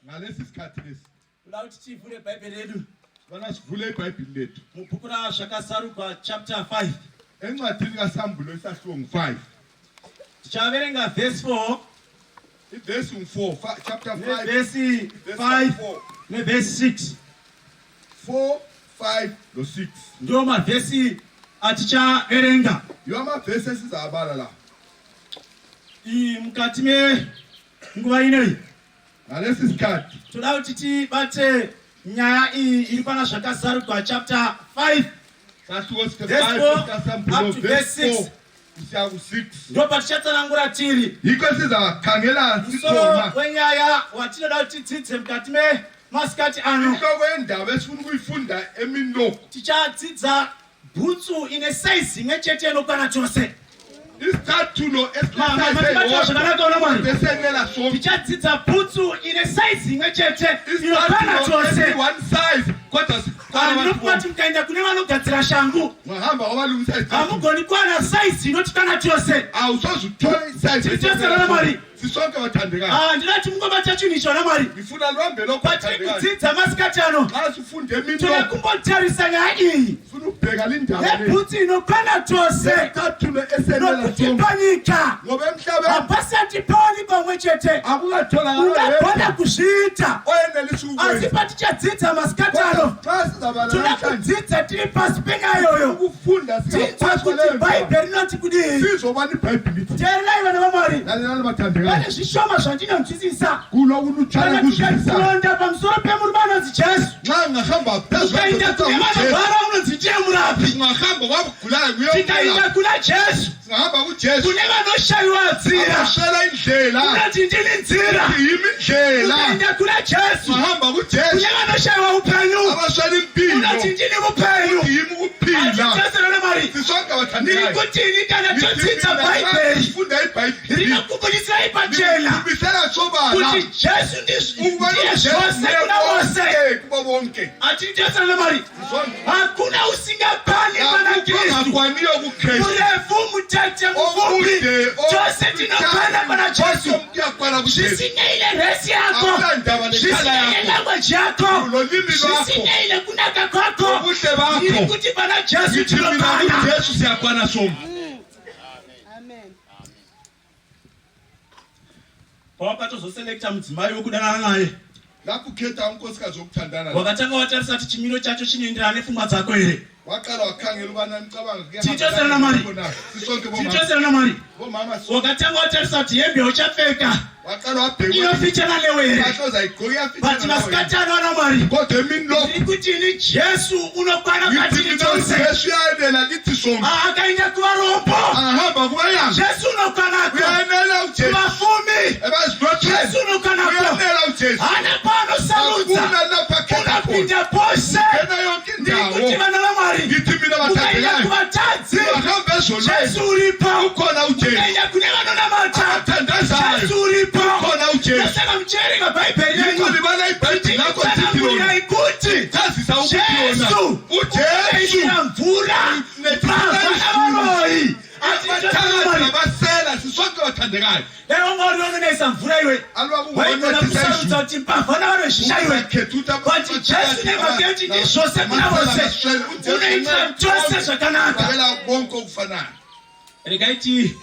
ngalesi sikhathi lesi Without tivule Bible redu. bana sivule iBhayibheli lethu Mubhuku ra Zvakasarurwa chapter 5. encwadini kaSambulo isahluko 5 Tichaverenga verse 4. Verse 4 chapter 5 verse 5 verse 6. 4 5 no 6 ndio mavesi atichaverenga. Yoma verse esizabala la mukati me nguva inei ngalesi sikhathi toda kuti tibate nyaya iyi iri pana Zvakasarurwa chapter 5 verse 4 kusiya ku6 ndio patichatsanangura tiri iko sizakhangela sikona kwenyaya watinoda kuti tidzidze mukati masikati ano inhloko yendaba esifuna ukuyifunda eminoko tichadzidza Bhutsu ine size imwe chete inokwana chose. Isicathulo esisenela so tichadzidza Bhutsu ine size imwe chete inokwana chose. One size kodwa anokuti mkaenda kune vanogadzira shangu mwahamba wabalungisa isicathulo amugoni kwana size inotikana chose. Awusazuthola isize tichadzidza mari sisonke bathandekayo ndinati mungobata chinhu icho namwari ngifuna luhambe lokho bathandekayo kudzidza masikati ano xa sifunde eminoko tode kumbotarisa nyaya iyi funa ukubheka lindaba Bhutsu inokwana chose isicathulo nokutipanyika ngoba emhlabeni hapasati pawani pamwe chete akukatholakala ungagona kuzviita oyenelisa ukwenza asi patichadzidza masikati ano toda kudzidza tiri pasi penyayoyo kufunda tidza kuti Bhaibheri rinoti kudii. sizoba neBhayibheli teererai vana vamwari lalelani bathandekayo pane zvishoma zvandinonzwisisa kulo unutshala kuzwisisa kuronda pamusoro pemurume anonzi Jesu nxa ngahamba ukaenda kune vanorwara unonzi ndiye murapi ngahamba wabugulayo tikaenda kuna Jesu ngahamba kuJesu kune vanoshayiwa nzira ashela indlela unoti ndini nzira yimi ndlela ukaenda kuna Jesu ngahamba kuJesu kune vanoshayiwa upenyu abashela impilo unoti ndini upenyu yimi ukuphila sisonke bathandekayo ndirikutini kana todzidza Bhaibheri funda iBhayibheli rinokubudisai pachena kubisela sobala kuti Jesu ndiye zvose kuna vose kubo bonke atitesana mari hakuna usingapani pana Kristu urefu mutete mufumbi chose tinopana pana Jesu zvisineile resi yako zvisineile language yako zvisineile kunaka kwako iri kuti pana Jesu tinopana. Pawakatozoselekta mudzimai wekudanana naye lapukhetha unkosikazi wokuthandana wakatanga watarisa kuti chimiro chacho chinoenderana nepfungwa dzako here waqala wakhangela ubana mcabango titosana mari titosana mari bomama wakatanga watarisa kuti hembe uchapfeka waqala wabheka inofichana newe here but masikati ano ana mwari kodwa eminoko kuti ni Jesu unokwana katini chose Jesu yaendela kithi sonke akaenda kuvarombo ahamba kubayanga Jesu unokwanako uyanela uJesu kuvafumi Jesu unokwanako uyanela uJesu ana pano saludza unapinda pose ndikuti vana vamwari ukaenda kuvatadzi Jesu uripo ukaenda kune vanonamata Jesu uripo nasaka mcheringa Bhaibheri yenyu titsanangurai kuti Jesu ukaisira mvura pavana varoi basela sisonke bathandekayo lero ngori unonesa mvura iwe waigona kusarudza kuti mpavana vanoshisha iwe kuti Jesu nemageti ndizvose kuna vose unoitira chose zvakanaka bonke okufanana regaiti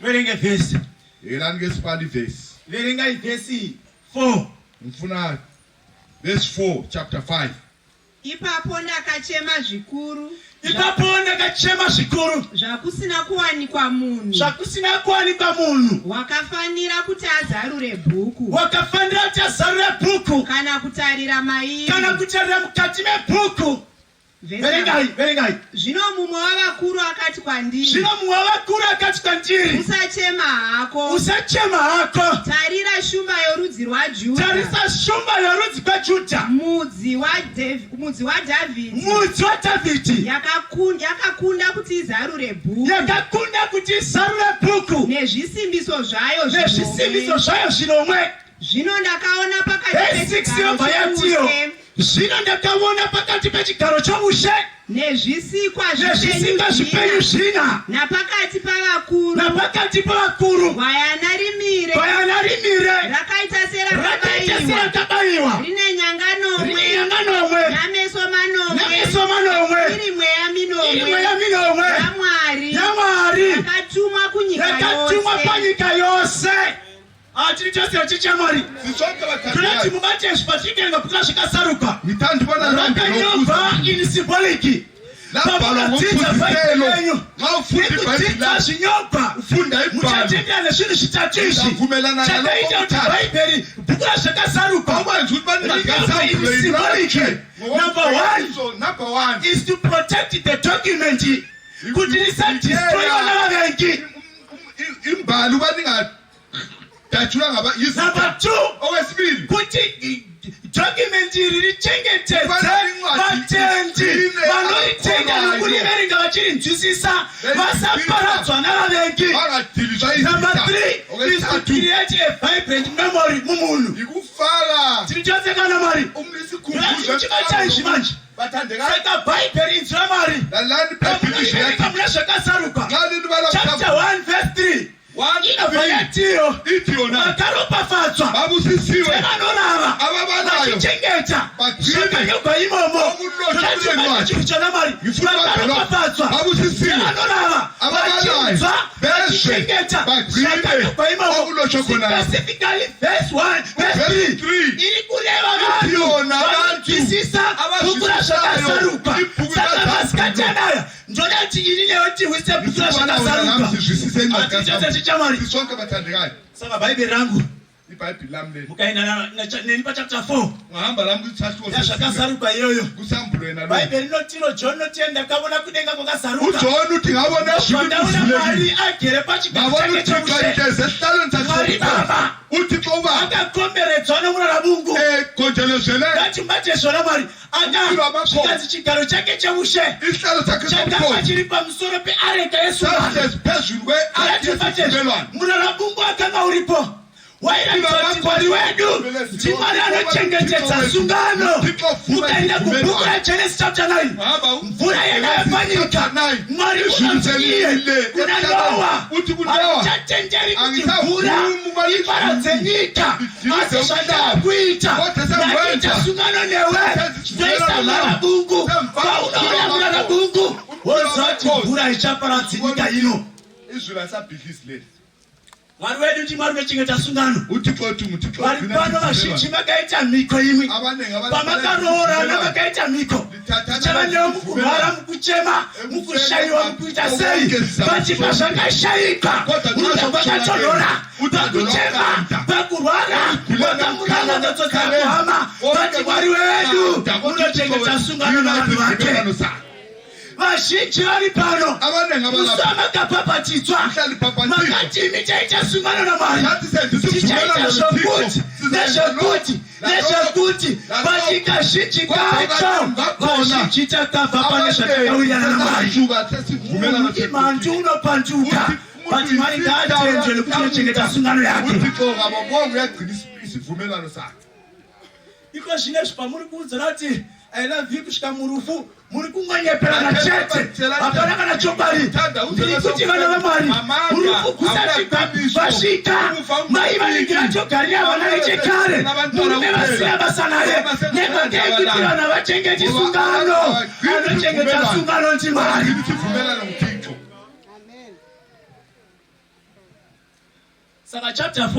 verenge vhesi yelani ngesipali vhesi verengai vhesi 4 mfuna verse 4 chapter 5 ipapo ndakachema zvikuru zvakusina kuwanikwa munhu wakafanira kuti azarure bhuku kana kutarira mairi kana kutarira mukati mebhuku. Verengai. Zvino mumwe wavakuru akati kwandiri usachema hako tarira shumba yorudzi rwaJudha mudzi waDhavhidhi yakakunda kuti izarure bhuku nezvisimbiso zvayo zvinomwe. Zvino ndakaona pakati zvino ndakaona pakati pechigaro choushe nezvisikwa zvipenyu zvina napakati pavakuru gwayana rimire rakaita serakabayiwa rine nyanga nomwe nameso manomwe iri mweya minomwe yaMwari yakatumwa panyika yose. Atiri chose chichamari tunati mubate zvipatitenga kuti zvikasaruka rakanyobva in symbolic pamunadzidza bhaibheri nekudzidza zvinyobva muchatendera nezvinhu zvitatu izvi chakaita kuti bhaibheri bhuku razvakasaruka rinyobva in symbolic. Number one is to protect the document kuti risadestroyiwa navavengi. Number two, kuti document iri richengetedze vatendi vanoritenga nokuriverenga vachirinzwisisa vasaparadzwa navavengi. Number three is to create a vibrant memory mumunhu. Tiri chose kana Mwari chichika izvi manje saka bhaibheri inzwi raMwari pamunoiverenga muna zvakasaruka chapter 1 verse 3 inobva yatiyo vakaropafadzwa sevanorava vachichengeta zvakanyogwa imomo zvachiva chinhu chaMwari vakaropafadzwa sevanorava vachinzwa vachichengeta zvakanyogwa imomo. Specifically verse 1 verse 3 iri kureva vanhu vanonzwisisa bhuku razvakasaruka saka vasikachanaya ndodati ini newe tiwise bhuku razvakasaruka atichose chichamari. Saka bhaibheri rangu mukaenda neni pachapter 4 yazvakasaruka iyoyo bhaibheri rinotiro John noti ndakaona kudenga kwakasaruka ndaona Mwari agere pachigaro chake choushe. Mwari Baba akakomberedzwa nomurarabungu ngatimbate zvona Mwari akazvikazi chigaro chake cheushe chakanga chiri pamusoro peareka yesungano. Murarabungu akanga uripo wairatidza kuti Mwari wedu ndiMwari anochengetedza sungano. Mukaenda kubhuku raGenesis chapter 9 mvura yakapanyika Mwari unoti iye kuna Noa hatichatenderi kuti mvura iparadze nyika asi zvandaakuita ndakuita sungano newe ndoisa murarabungu paunoona murarabungu wozoti mvura ichaparadze nyika ino. Mwari wedu ndiMwari unochengeta sungano. Vari pano vazhinji vakaita mhiko imwe pamakaroorana vakaita mhiko tichava newo mukurwara mukuchema mukushayiwa mukuita sei pachibva zvakashayika unoda kwakatonhora pakuchema pakurwara vakamurana ndodzodza kuhama vati Mwari wedu unochengeta sungano navanhu vake. Vazhinji vari pano musa makapapatidzwa makati imi chaita sungano naMwari tichaita zvokuti nezvekuti panyika zhinji kacho vazhinji takabva pane zvatakawirirana naMwari. Imhandu unopanduka but Mwari ngaatendwe nekuti unochengeta sungano yake. Iko zvinezvi pamuri kuudzana kuti I love you kusvika murufu muri kungonyeperana chete hapana kana chokwadi. Ndiri kuti vana vaMwari murufu kusati vasvika mai vanenge vachogarira vana vechekare murume vasina basa naye nekake kuti vana vachengeti sungano anochengeta sungano ndiMwari. Saka chapter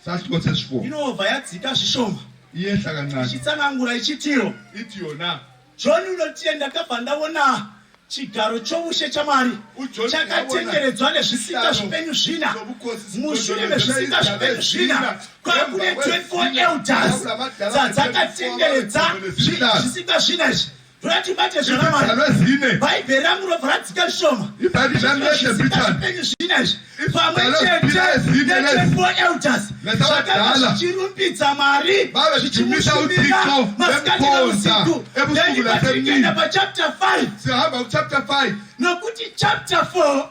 4 inobva yadzika zvishoma ichitsanangura ichitiro John unotiye ndakabva ndaona chigaro choushe chaMwari chakatenderedzwa nezvisikwa zvipenyu zvina. Mushure mezvisikwa zvipenyu zvina kwakune 24 elders dzakatenderedza zvisikwa zvina izvi. Tibate zvona Mwari bhaibheri rangu robva radzika shoma zvipenyu zvina izvi pamwe chete ne24 elders zvakanga zvichirumbidza Mwari zvichimushumira masikati nausiku. Then pachapter 5 nokuti chapter 4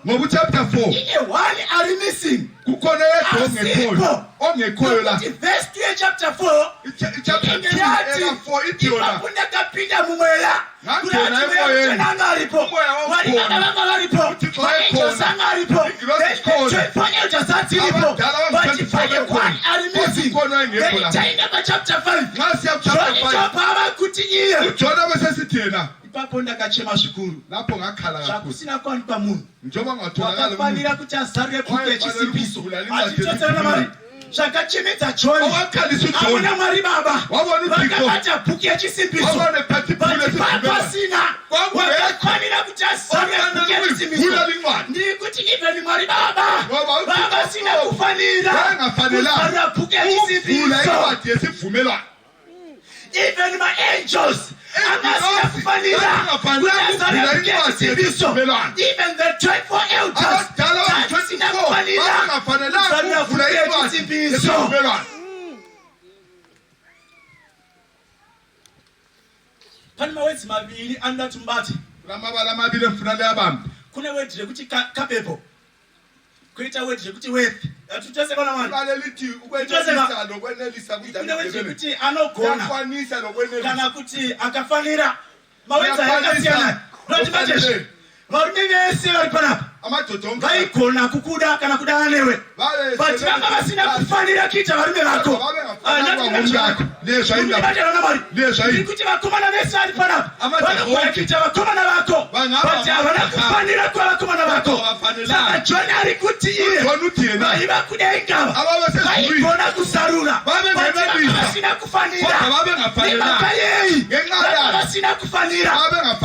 ine one ari missing ukhona yedwa ongekhoyo la. Verse 2 chapter 4 Chapter 2 ega 4 ithi yona kapinda mumoya ngangena emoyeni ngalipo walibanga ngalipo Uthixo sangalipo fanya ujasathilipo bathi fanye kwani alimisi ukhona engekho la. ngitayina chapter 5 Ngasiya chapter 5 baba kuthiye uJona bese sithi yena ipapo ndakachema zvikuru lapho ngakhala kakhulu zvakusina kwani pamunhu njengoba ngatholakala wakafanira kuti azarwe kupe chisimbiso achitotsera mari zvakachemedza John amuna Mwari Baba vakabata bhuku yechisimbiso pasina wakafanira kuti azarwe bhuku yechisimbiso ndiri kuti even Mwari Baba vakasina kufanira kuzarwa bhuku yechisimbiso. Even my angels, even the 24 elders, Panama wethu mabili andathi mbathi lamabala amabili emfunale yabambi kune wedle ukuthi kapepo kuita wedle ukuthi wethi atutse kona manje balelithi ukwenelisa lokwenelisa kuti anogona yakwanisa lokwenelisa kana kuti akafanira mawethu yakasiyana nothi manje varume vese vari panapa amadoda vaigona kukuda kana kudana newe but vanga vasina kufanira kuita varume vako kuti vakomana vese vari panapa vanogona kuita vakomana vako but havana kufanira kwavakomana vako saka John ari kuti iye vaiva kudenga vaigona kusarura but vasina kufanira nemhaka yei vanga vasina kufanira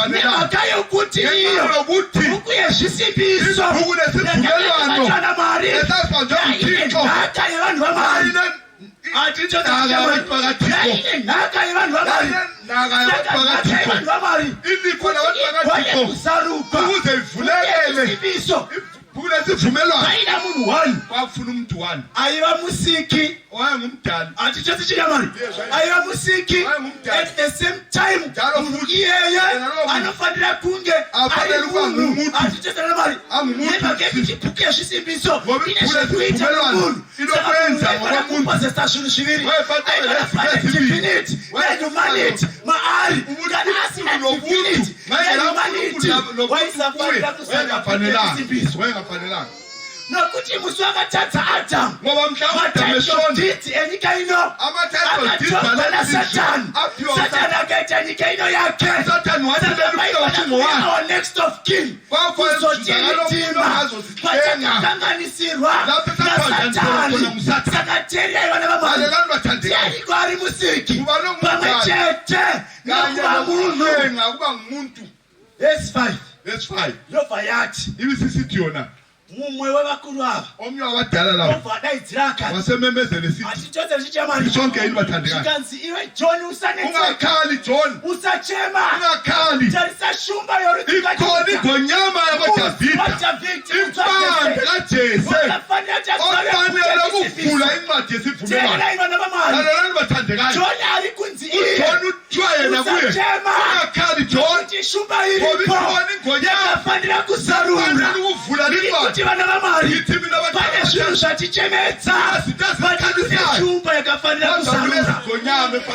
nemhaka yekuti iyo bhuku yezvisimbiso vatana mari nhaka yevanhu vamari nhaka yevanhu vamari kusaruka isimbiso vaida munhu 1 aiva musiki atichoti chikamari aiva musiki at the same time munhu iyeye anofanira kunge ari munhu atichotana mari nemhakekuti bhuku yezvisimbiso ine zvekuita nomunhu sakamupossesa zvinhu zviviri aifanira divinity nehumanity maari kana asina divinity nehumanity waisafanira kusanga bhuku yezvisimbiso nokuti musi wakatadza Adamu mataiodhidhi enyika ino akatorwa naSatani. Satani akaita nyika ino yake our next of kin kuzotiritima patakakanganisirwa naSatani. Saka teria ivana vamwari tiariko ari musiki pamwe chete nokuva munhu. Verse 5 Yobva yati mumwe wevakuru ava omnye wabadala labo ovadaidzira akati wasememezele sithi atichotse zvichemari sonke yini bathandekayo chikanzi iwe John usanetseka ungakhali John usachema ungakhali tarisa shumba yorudzi ikoni gonyama yakoDavida impande kaJese ofanele ukuvula incwadi yesivumelwano lalelani bathandekayo John ari kunzi iye John uthiwa yena kuye ungakhali John shumba iripo yakafanira kusarura ukuvula incwadi vana vamari pane zvinhu zvatichemedza pane shumba yakafanira kusarura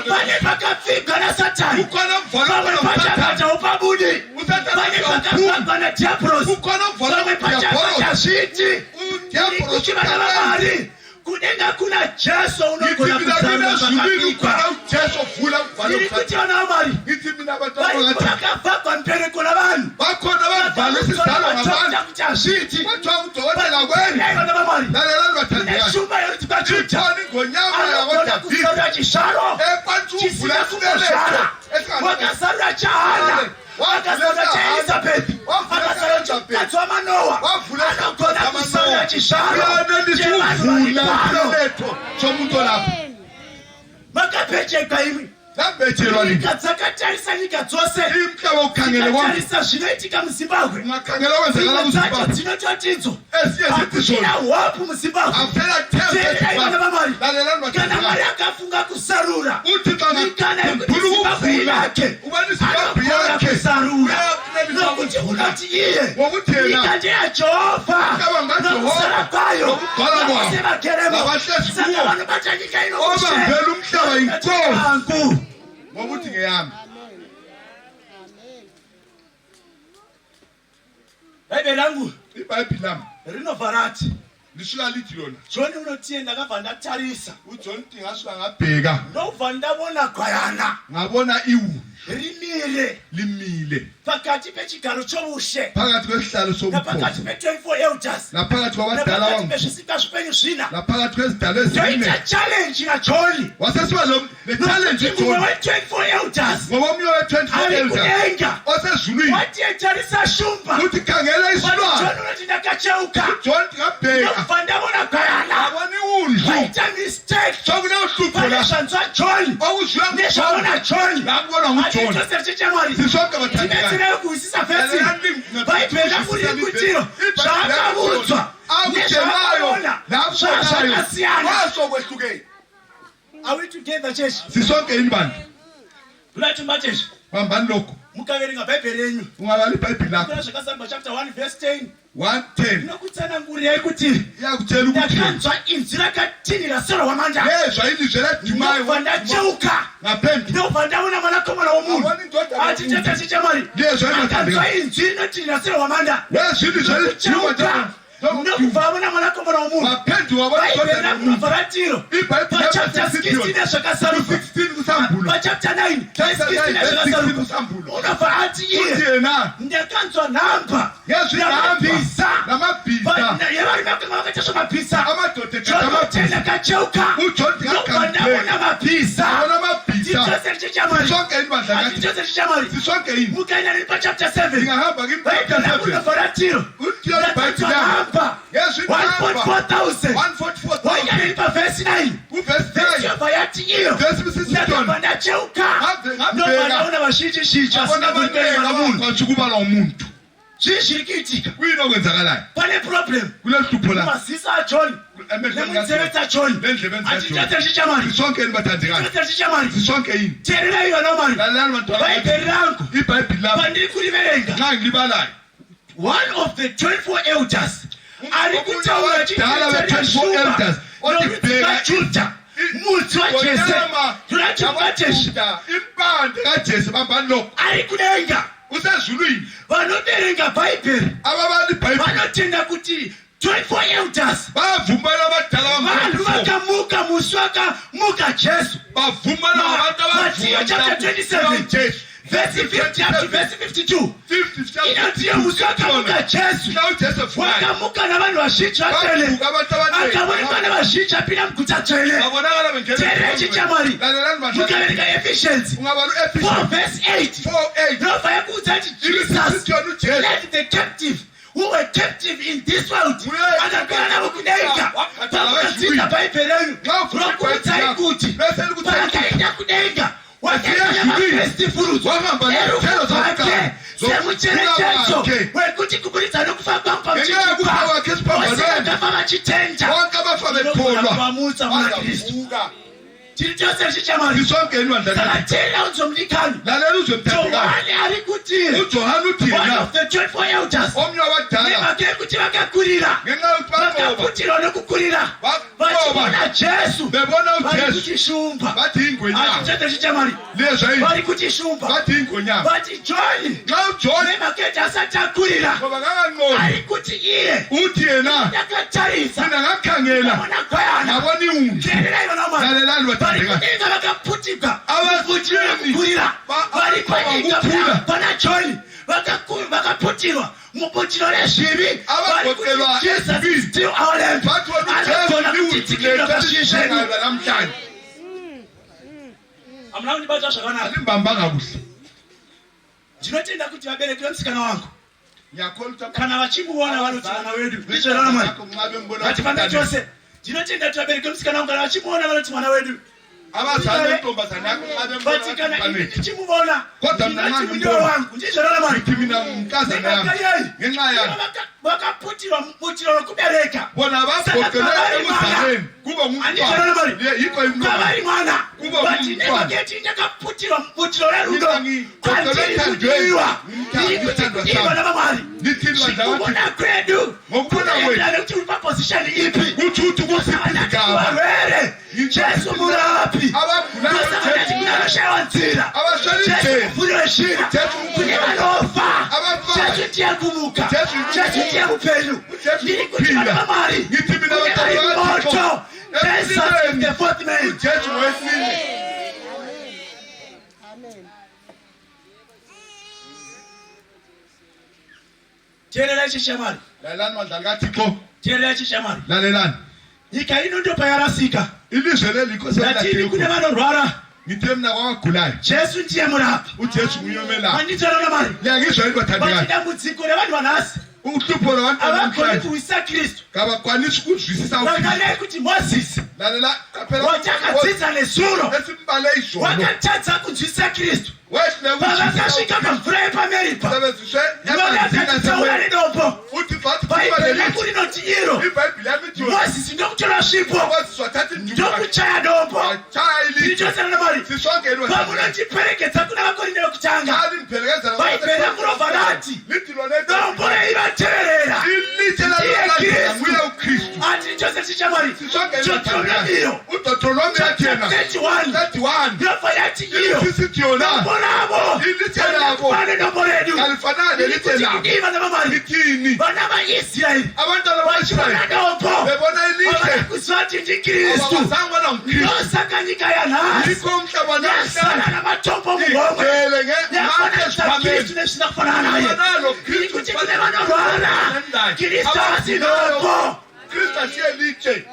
pane pakapfigwa naSatani pamwe pachakatawo pabudi pane pakapfigwa naDiabhorosi pamwe pachakata zviti kuti vana vamari kudenga kuna Jesu unogona kusarura pakapfigwa iri kuti vana vamari vakabva mberi na vanhu vakona vavhalesizalo ngabantu kuti hazviti kwathiwa udokotela kwenu lalelani bathandekayo shumba yorudzi kwaJudha uthoni ngonyama yakoDavida kusarura chisharo ekwantsuvula wakasarura chahana wakasarura chaElizabethi wakasarura chomukadzi waManoa anogona kusarura chisharo chevanhu chomuntu olapha makapecheka imi Ndabetshelwa nini? Dzakatarisa nyika dzose. Imhlaba ukhangele wonke. Dzakatarisa zvinoitika muZimbabwe. Ungakhangela kwenzakala kuZimbabwe. Dzinototidzo. Esiye wapu muZimbabwe. Afela tembe. Kana Mwari akafunga kusarura. Uthi kana Zimbabwe yake. Ubani Zimbabwe yake. Kusarura. Nokuthi ungathi iye. Wokuthi yena. Ikanje ya Jehova. Nokusala kwayo. Abahlezi kuwo. Abantu bathanika inokushe. Obambela umhlaba inkosi. Wokuthi ngeyami. Bhayibheli langu iBhayibheli lami rinovharathi lisuka lithi lona John unotiye ndakabva ndatarisa uJohn ngasuka ngabheka ndobva ndabona gwayana ngabona iwu limile pakati pechigaro chobushe phakathi kwesihlalo sobukhosi naphakathi pe-24 elders naphakathi kwabadala wangu pezvisika zvipenyu zvina naphakathi kwezidalo ezine challenge kaJohn wasesiba le challenge John we-24 elders ngoba umnye we-24 elders osezulwini wathi etarisa shumba uthi khangela isilwane John unothi ndakacheuka John ngabheka ndobva ndabona gwayana ngabona iwundlu waita mistake sokunehlupho la shanzwa John okuzwiwa neshabona John ngakubona nguJohn sisonke bathandikayo kuwisisa vesi Bhayibheli akuyikutiro zvakabudzwa akutshenayo zvakasiyana kwasokwehluke. Are we together church? Sisonke yini bantu? Kulathi manje bambani lokho mukaverenga Bhayibheli yenyu ungabala iBhayibheli lakho kuna zvakasamba chapter 1 verse 10 1:10 inokutsana nguri yaikuti yakutshela ukuthi ndakanzwa inzwi rakatinira soro wamandla yezwa ilizwi ladimayo vandacheuka ngaphendula ndobva ndabona mwanakomana womunhu achiteta chichamari akanzwa inzwi rinotinira soro wamandla yezwa ilizwi ladimayo ndobva abona mwanakomana womunhu ngaphendula Bhayibheli rakunovharatiro iBhayibheli pachapter 16 nezvakasaruka 16 kusambulo pachapter 9 16 nezvakasaruka unobva ati iye ndakanzwa nhamba namabhiza yevari vakanga vakaita zvamabhiza amadoda ndakacheuka ndobva ndabona mabhiza tichose chichamari mukaenda neni pachapter 7 Bhayibheli rakunovharatiro ndakanzwa nhamba 144,000 waika neni pavhesi 9 vhesi yobva yati iyo ndakabva ndacheuka ndobva ndaona vazhinji zhinji asina kurimberera munhu zvii zviri kuitika kwinokwenzakalayo pane problem kunehlupho la maziso aJohn nemunzeve dzaJohn achitotera chichamari sisonke yini bathandikayo chitotera chichamari sisonke yini teererai vana vamwari lalani bantu Bhayibheli rangu iBhayibheli lami pandiri kuriverenga nxa ngilibalayo one of the 24 elders ari kutaura chiitira shumba kaJudha mudzi waJese turachimukajesu impande kaJese bambani lokho ari kudenga usezulwini vanoverenga Bhayibheli ababali Bhayibheli vanotenda kuti 24 elders bavumbana abadala vanhu vakamuka musi wakamuka Jesu bavumbana Matthew chapter 27 verse 50 up to verse 52 inatiyo musi wakamuka Jesu wakamuka navanhu vazhinji vatele akaonekwa navazhinji apinda muguta tsvene teerera chichamari mukaverenga Ephesians 4 verse 8 ndobva yakuudza kuti Jesus led the captive who were captive in this world akagara navo kudenga pamunotsidza Bhayibheli renyu rokuudzai kuti paakaenda kudenga wakaita mafesti fruits erufu rwake semucherechedzo wekuti kuburitsa nokufa kwangu pamuchikupa vachitenja vamutsa muna Kristu tiri chose chichamari saka teerera unzomudikani Johani ari kuti one of the 24 elders nemhaka yekuti vakakurira vakaputirwa nokukurira vachiona Jesu vari kuchishumba achitete chichamari vari kuchishumba vati John nemhaka yeti asati akurira ari kuti iye ndakatarisa ndabona gwayana teererai vana vamwari vari kudenga vakaputika kukurira vari panyika pana John vakaputirwa mubutiro rezvivi vari kuti Jesus is still our Lamb anogona kutitikira pazvinhu zvenyu hamuna kundibata zvakanaka ndinotenda kuti vabereki vemusikana wangu kana vachimuona vanoti mwana wedu ndizvona mwari vati panda chose ndinotenda kuti vabereki vemusikana wangu kana vachimuona vanoti mwana wedu abazali bentombazane yakho bathikana ichimubona kodwa mina mndio wangu ndizona mali ngithi mina umkazana yami ngenxa yakhe bakaphuthilwa mutshilo lokubereka bona bagoqele ekuzaleni kuba ngumntwana yikho imntwana kuba bathi ngumntwana ngethi into kaphuthilwa mutshilo lerudo ngigoqele ethandweni ngikuthiwa nabamali nithini badlawathi ngokubona kwedu ngokubona kwethu ukuthi uba position iphi kuthi uthi kusiphi were Jesu murapi abagulayo kunaloshawanzira abashali fuleshira kunebalofa Jesu tiyakumuka Jesu tiyakupelu nilikuthibana mamari ngithi mina bathathu Jesus is the fourth man. Jesu wesine Tierela chishamari lalelani mandla kaThixo tierela chishamari lalelani nyika ino nto payarasika ilizwe lelikho lathini kunevanorwara ngithe mina kwabagulayo Jesu ndiye murapi uJesu nguyomelaphi manditshelana mari liyangizwa yini bathandekayo bathidambudziko levanhu vanhasi uhlupho lwabantu avakhoni namhlanje kuwisa kristu kabakwanisi ukuzwisisa vakanei kuti mozisi lalela qaphela watakadzidza nesuro esimbale izolo wakatadza kunzwisisa kristu wehle pavakasvika pamvura yepameripa sebenziswe novakatitsaura nedombo uthi vathi bhaibheri raku rinoti iro ibhayibhili yamithi mozisi ndokutora svipo waziswa thathi ndokuchaya dombo chaya ilitshe ndirichosana mari sisongelwe pamunondiperekedza kuna vakorinde vekutanga kali mpelekeza bhaibheri rakurobva rati lithi lona dombo reivateverera ilitshe lalona nguye uKristu ati chose chichamari sisongelwe chotronomiro uDeuteronomy yathena 31 ndova yati iyo isithi yona dombo ravo ilitshe labo fane dombo redu alifanane lelitshe labo iva namamari lithini vana vaisraeri abantwana vachivona dombo bebona ilitshe kuzvati ndikristu abazangwana uKristu ndosaka nyika yanhasi yikho umhlaba yasala namhlanje namatombo muhomwe igcwele yakona ngemakhe kristu nesvina kufanana naye fanalo Kristu kuti kune vanorwara kristu hasi dombo Kristu asiye litshe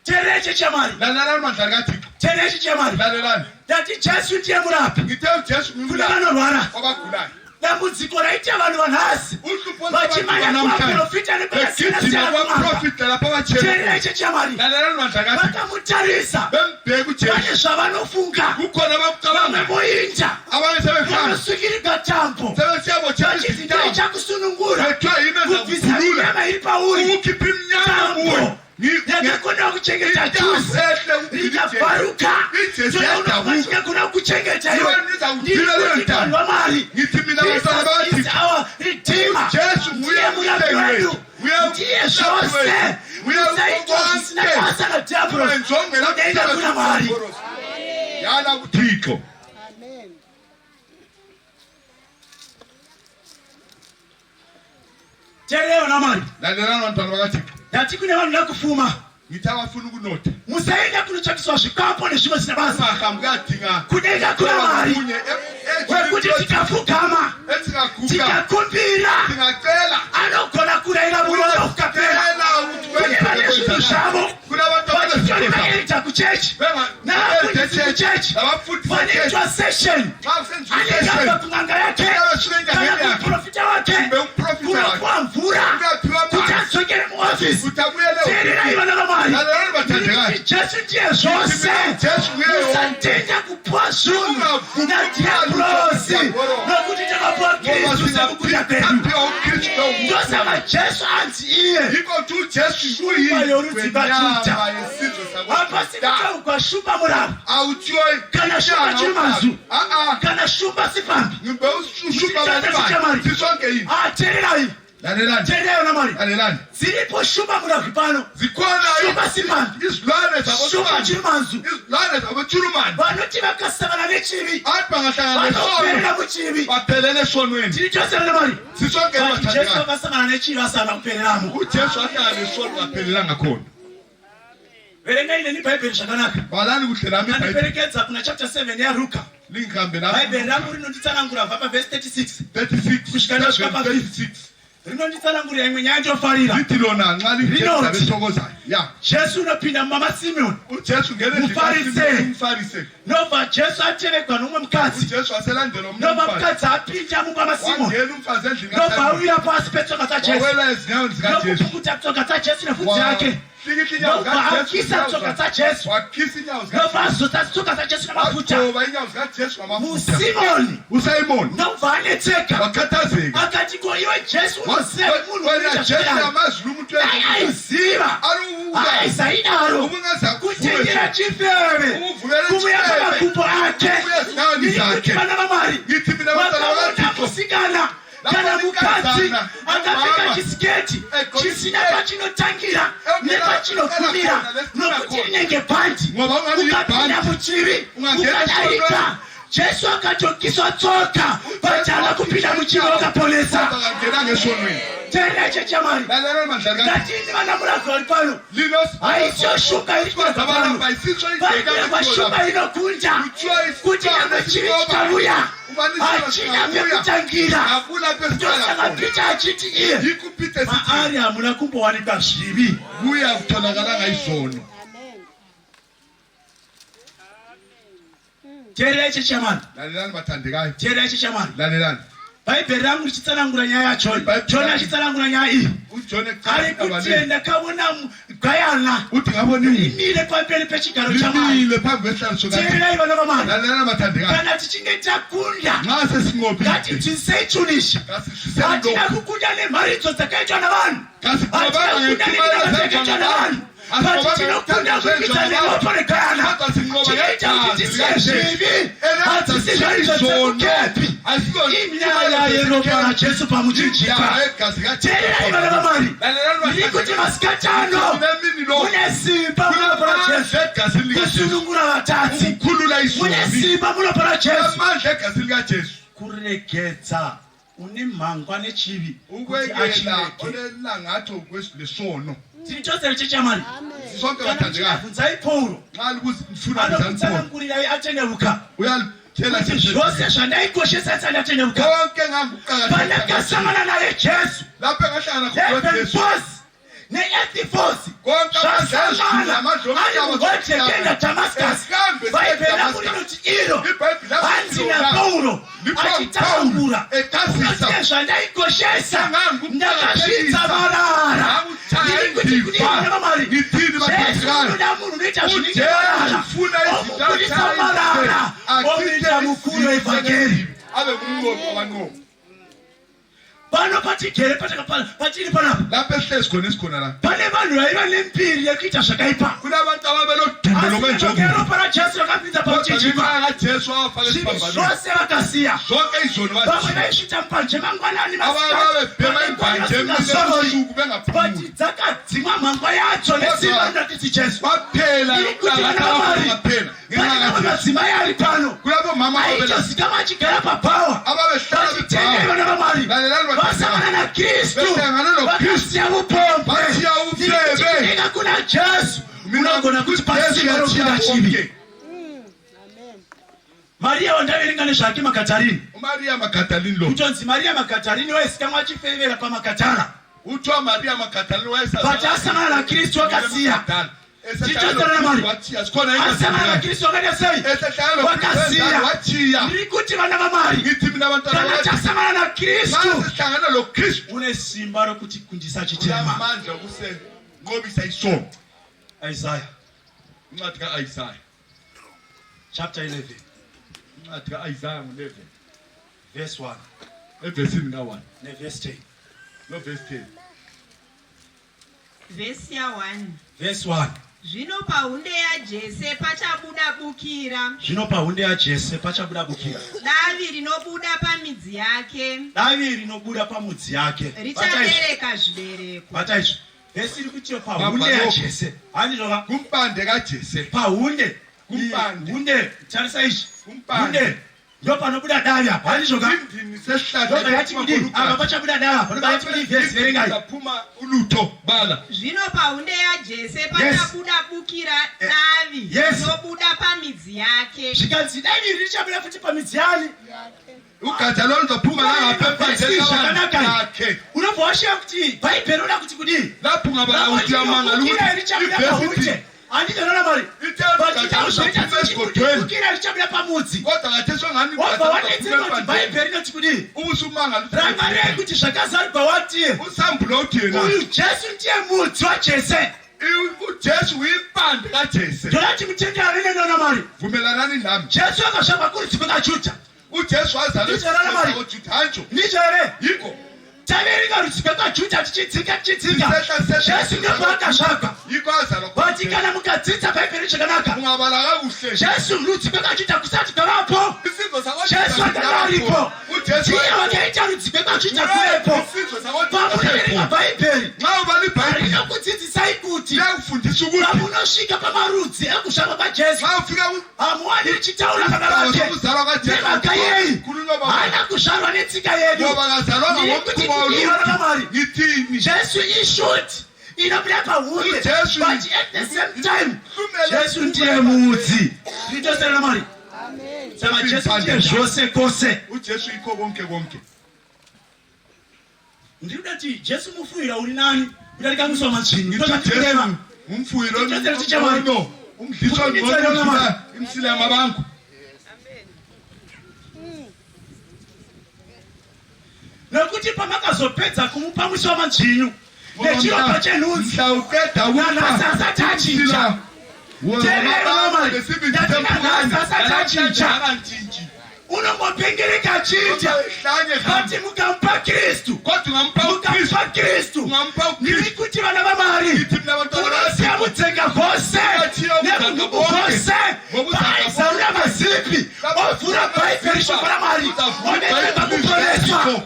tereche chamari lalelani mandla kaThixo tereche chamari lalelani ndati jesu ndiye murapi ngithe uJesu kune ngumlaphi vanorwara wabagulayo dambudziko raita vanhu vanhasi uhlupho vachimanya kuvaprofita nekugijima kwaprofita lapha bachela tereche chamari lalelani mandla kaThixo vakamutarisa bembheka uJesu vane zvavanofunga kukhona vamwe abakucabanga moinja abanye sebefana vanosvikirika tambo sebesiyabotshela vachizi ndo izitamo ichakusunungura bethiwa yimi kubvisa ezakuvulula inyama iri pauri ukukhipha imnyama kuwe yakakona kuchengeta juzi rikabharuka yakakona kuchengeta iwe ndikuti vanhu vamari ngithi mina bantwana bathi our redeemer Jesu ndiye murapi wedu ndiye zvose usaitwa zvisina basa nadhiabhoro unoenda kuna mwari yana kuThixo tereyo namari lalelani bantwana bakaThixo ndati kune vanhu vakufuma ngithi abafuna ukunotha musaenda kunotsvakiswa zvikapo nezvimwe zvisina basa ungahambi kuyadinga kudenga kuna mwari wekuti tikapfugama tikakumbira tingacela anogona kurayira munono kukapera kune vane zvinhu zvavo vachitori vaedza kuchechi navafundisi kuchechi vanoitwa session anenge abva kun'anga yake kana kuprofita wake kunopuwa mvura kuti adzokere muofisi teererai vana vamwari jesu ndiye zvose musatenda kupuwa zvinhu nadhiabhurosi nokuti takapuwa kristu sekukuda kwedu ndosaka jesu anzi iye shumba yorudzika juda hapasina shumba muravu kana shumba chiri manzu kana shumba sipambi teererai teererai namwari dziripo shumba muravu pano shumba sipambi shumba chiri manzu vanoti vakasangana nechivi vanoperera muchivi tiri chose namwari jesu vakasangana nechivi asana kupereramo verengai neni bhaibheri zvakanaka andiperekedza kuna chapter 7 yaruka bhaibheri rangu rinonditsanangura kubva pavhesi 36 kusvika ndasvika pa 50 rinonditsanangurira imwe nyaya ndofarira Yeah. Jesu unopinda mama Simeon. uJesu ngene Umfarise. Nova Jesu athelekwa nomwe mkhazi. uJesu waselandela Nova umfazi. mkhazi aphinda mu mama Simeon. Wangena umfazi endlini Nova kaJesu. uya phansi petsoka za Jesu. Wawela ezinyaweni zikaJesu. Ukuthi apetsoka za Jesu nefuthi yakhe. Hlikihla inyawo Nova akisa petsoka za Jesu. Wakhisa inyawo zikaJesu. Nova azotha petsoka za Jesu namafutha. Wagcoba inyawo zikaJesu ngamafutha. Simon. uSimon Nova anetheka. wakhathazeka. Akathi kuyiwe Jesu unosele umuntu wena Jesu uyaziva. amazulu umuntu Ayiziva. aluvuka Ayisayinalo. ubungaza Kuthengela chifebe. uvuvela Kubuya kwamakhupho akhe. ezinyaweni zakhe. Bana bamali. Ngithi mina abantwana Wabona bakaThixo musikana. Kana mukadzi akapfeka chisiketi chisina pachinotangira nepachinokumira nokuti rinenge bhandi ukapinda muchivi ukadarika. Jesu akatokiswa tsoka pachava kupinda muchivi wakaponesa. akangena ngesonweni. Tenda chechamari lalela mandla ngatini vana murazi vari pano haisio shuka iri kuza pano vaikurekwa shuka inokunja kuti nyangwe chivi chikavuya hachina pekutangira. Ndosaka Pita achiti iye maari hamuna kumbowanikwa zvivi. kuya kutholakala ngaizono. Teererai chechamari. lalelani bathandekayo. Teererai chechamari. lalelani. Bhaibheri rangu richitsanangura nyaya yacho. Jona achitsanangura nyaya iyi. Ari kuti ndakaona gwayana uthi ngabona rimire pamberi pechigaro chamwari. rimile phambi kwehlalo sokaThixo. Teererai vana vamwari. lalelani bathandekayo. Kana tichinge takunda nxa sesinqobile ngatichisechunisha. Hatina kukunda nemharidzo dzakaitwa navanhu. Hatina kukunda nezvakaitwa navanhu. But tinokunda kuita nemoto negana. Tinoita kuti tisiye zvivi. Hatisi zvaidzo dzekukepi. Inyaya yeropa raJesu pamuchinjika. Teererai vana vamwari. Ndiri kuti masikati ano mune simba muropa raJesu kusunungura vatadzi. Mune simba muropa raJesu kuregedza une mhangwa nechivi kuti achirege. Tiri chose chechamari. Kana mchinabvunzai Pauro anokutsanangurirai ateneuka kuti zvose zvandaikoshesa ndatendeuka. Pandakasangana naye Jesu neEthifos zvasangana ari muhoteke Damascus. Bhaibheri rangu rinoti iro hanzi naPauro achitaura kuti zvandaikoshesa ndakazvidza marara. Ndiri kuti kudii vana vamwari. Jesu unoda munhu unoita zvinenge marara omubudisa marara omuita mukuru wevhangeri. Pano patigere patiri panapa lapho ehlezi khona esikhona la pane vanhu vaiva nempiri yekuita zvakaipa. kunabantu ababenodumbu lomenjongo. Ropa raJesu rakapinza pamuchinjikwa. Jesu awafaka Zvinhu esiphambanweni. zvose vakasiya. zonke izono Vamwe vaisvita mupanje mangwanani ababebhema imbanje emusuku bengaphumuli. but dzakadzimwa mhangwa yacho nesimba rinotiti Jesu. baphela Pane vamwe madzimai ari pano kulabo mama aitozikama achigara papawa vachitendei vana vamwari vasangana naKristu vakasiya upombe nekuchitendeka kuna Jesu unogona kuti pasimba rokuda chivi. Maria wandaverenga nezvake Makatarini. Maria Magdalene lo Kutonzi Maria Magdalene waizikamwa achifevera pamakatara. utwa Maria Magdalene waisa But asangana na Kristu wakasiya. Tichotana mari. Asangana na Kristu wakadasei. Wakasiya. Ndikuti vana vamari. Kana tasangana na Kristu une simba rokuti kundisa chitema. amandla okusenqobisa isono. Isaiah Incwadi kaIsaya chapter 11 incwadi kaIsaya 11 verse 1 evesini ka1 neverse 10. no verse 10. Vesi ya 1. Verse 1. Zvino pahunde yaJese pachabuda bukira. Zvino pahunde yaJese pachabuda bukira. Davi rinobuda pamidzi yake. Davi rinobuda pamudzi yake. Richabereka zvibereko. Bataizvo. Vesi iri kuti pahunde yaJese. Handizvova kumpande kaJese. pahunde. Kumpande. Hunde. Tarisa izvi. Kumpande. Hunde. Ndo panobuda davi apa. Handizvoka. Indini sehlahla Ndo yati kudini. Apa pachabuda davi apa. Ndo yati kudini vesi verengai. Phuma ulutho bala. Zvino pahunde yaJese pachabuda bukira davi rinobuda pamidzi yake. Zvikanzi davi richabuda futi pamidzi yani. Ugadza lo lizophuma la ngapha Yesu zvakanaka. Unobva washiya kuti Bhaibheri unoda kuti kudii? Lapho ngabalawuli amanga ukuthi andizona mari. Ukira richabuda pamudzi. Kodwa ngatheswa ngani wabva wanetseka kuti Bhaibheri inoti kudii? Ubusumanga Rangarei kuti zvakazarurwa wati usambulo uthi yena. uyu Jesu ndiye mudzi waJese. uJesu uyipande kaJese. Ndolati mutendera neno mari. Vumelanani nami. Jesu akashamba kuri kwakaJudha. uJesu wazalwa kuJuda hancho. Nichore Yiko. Taverika rutsika kwaJudha tichidzika. Jesu ngepakashaka. Yiko azalwa. Bati kana mukadzidza Bhaibheri zvakanaka. Ungabala kakuhle. Jesu rutsika kwaJudha kusati kwavapo. Isizwe sakwaJuda. Jesu akaripo. uJesu wakaita rutsika kwaJudha kurepo. Isizwe sakwaJuda. Pamunoverenga Bhaibheri. Nxa ubala iBhayibheli Rinokudzidzisai kuti yakufundisa ukuthi pamunosvika pamarudzi ekushamba kwaJesu nxa ufika hamuwani richitaura baba vake kuzalwa kaJesu nemhaka yeyi kulunga haana kuzvarwa netsika yedu. ngoba kazalwa ngomkhuba Mari. ngithini. Jesu ishoti inobuda pahunde Jesu but at the same time Jesu ndiye mudzi. Ritosera mari. Saka Jesu ndiye zvose kwose. uJesu iko konke. Ndikuda kuti Jesu mufuwira uri nani? Kudarika muswa machini. Jesu umfuwiro no umdliswa ngomfuna imsile yamabangu. Nokuti pamakazopedza kumupa muswa majinyu nechiropa chenhunzi mhlawuqeda nanhasa tachinja unombopengereka chinja kati mukampa Kristu nirikuti vana vamari unosiya mudzenga vose nemunhubu vose vaizarura mazipi ovhura Bhaibheri shoko ramari onereva kuporeswa.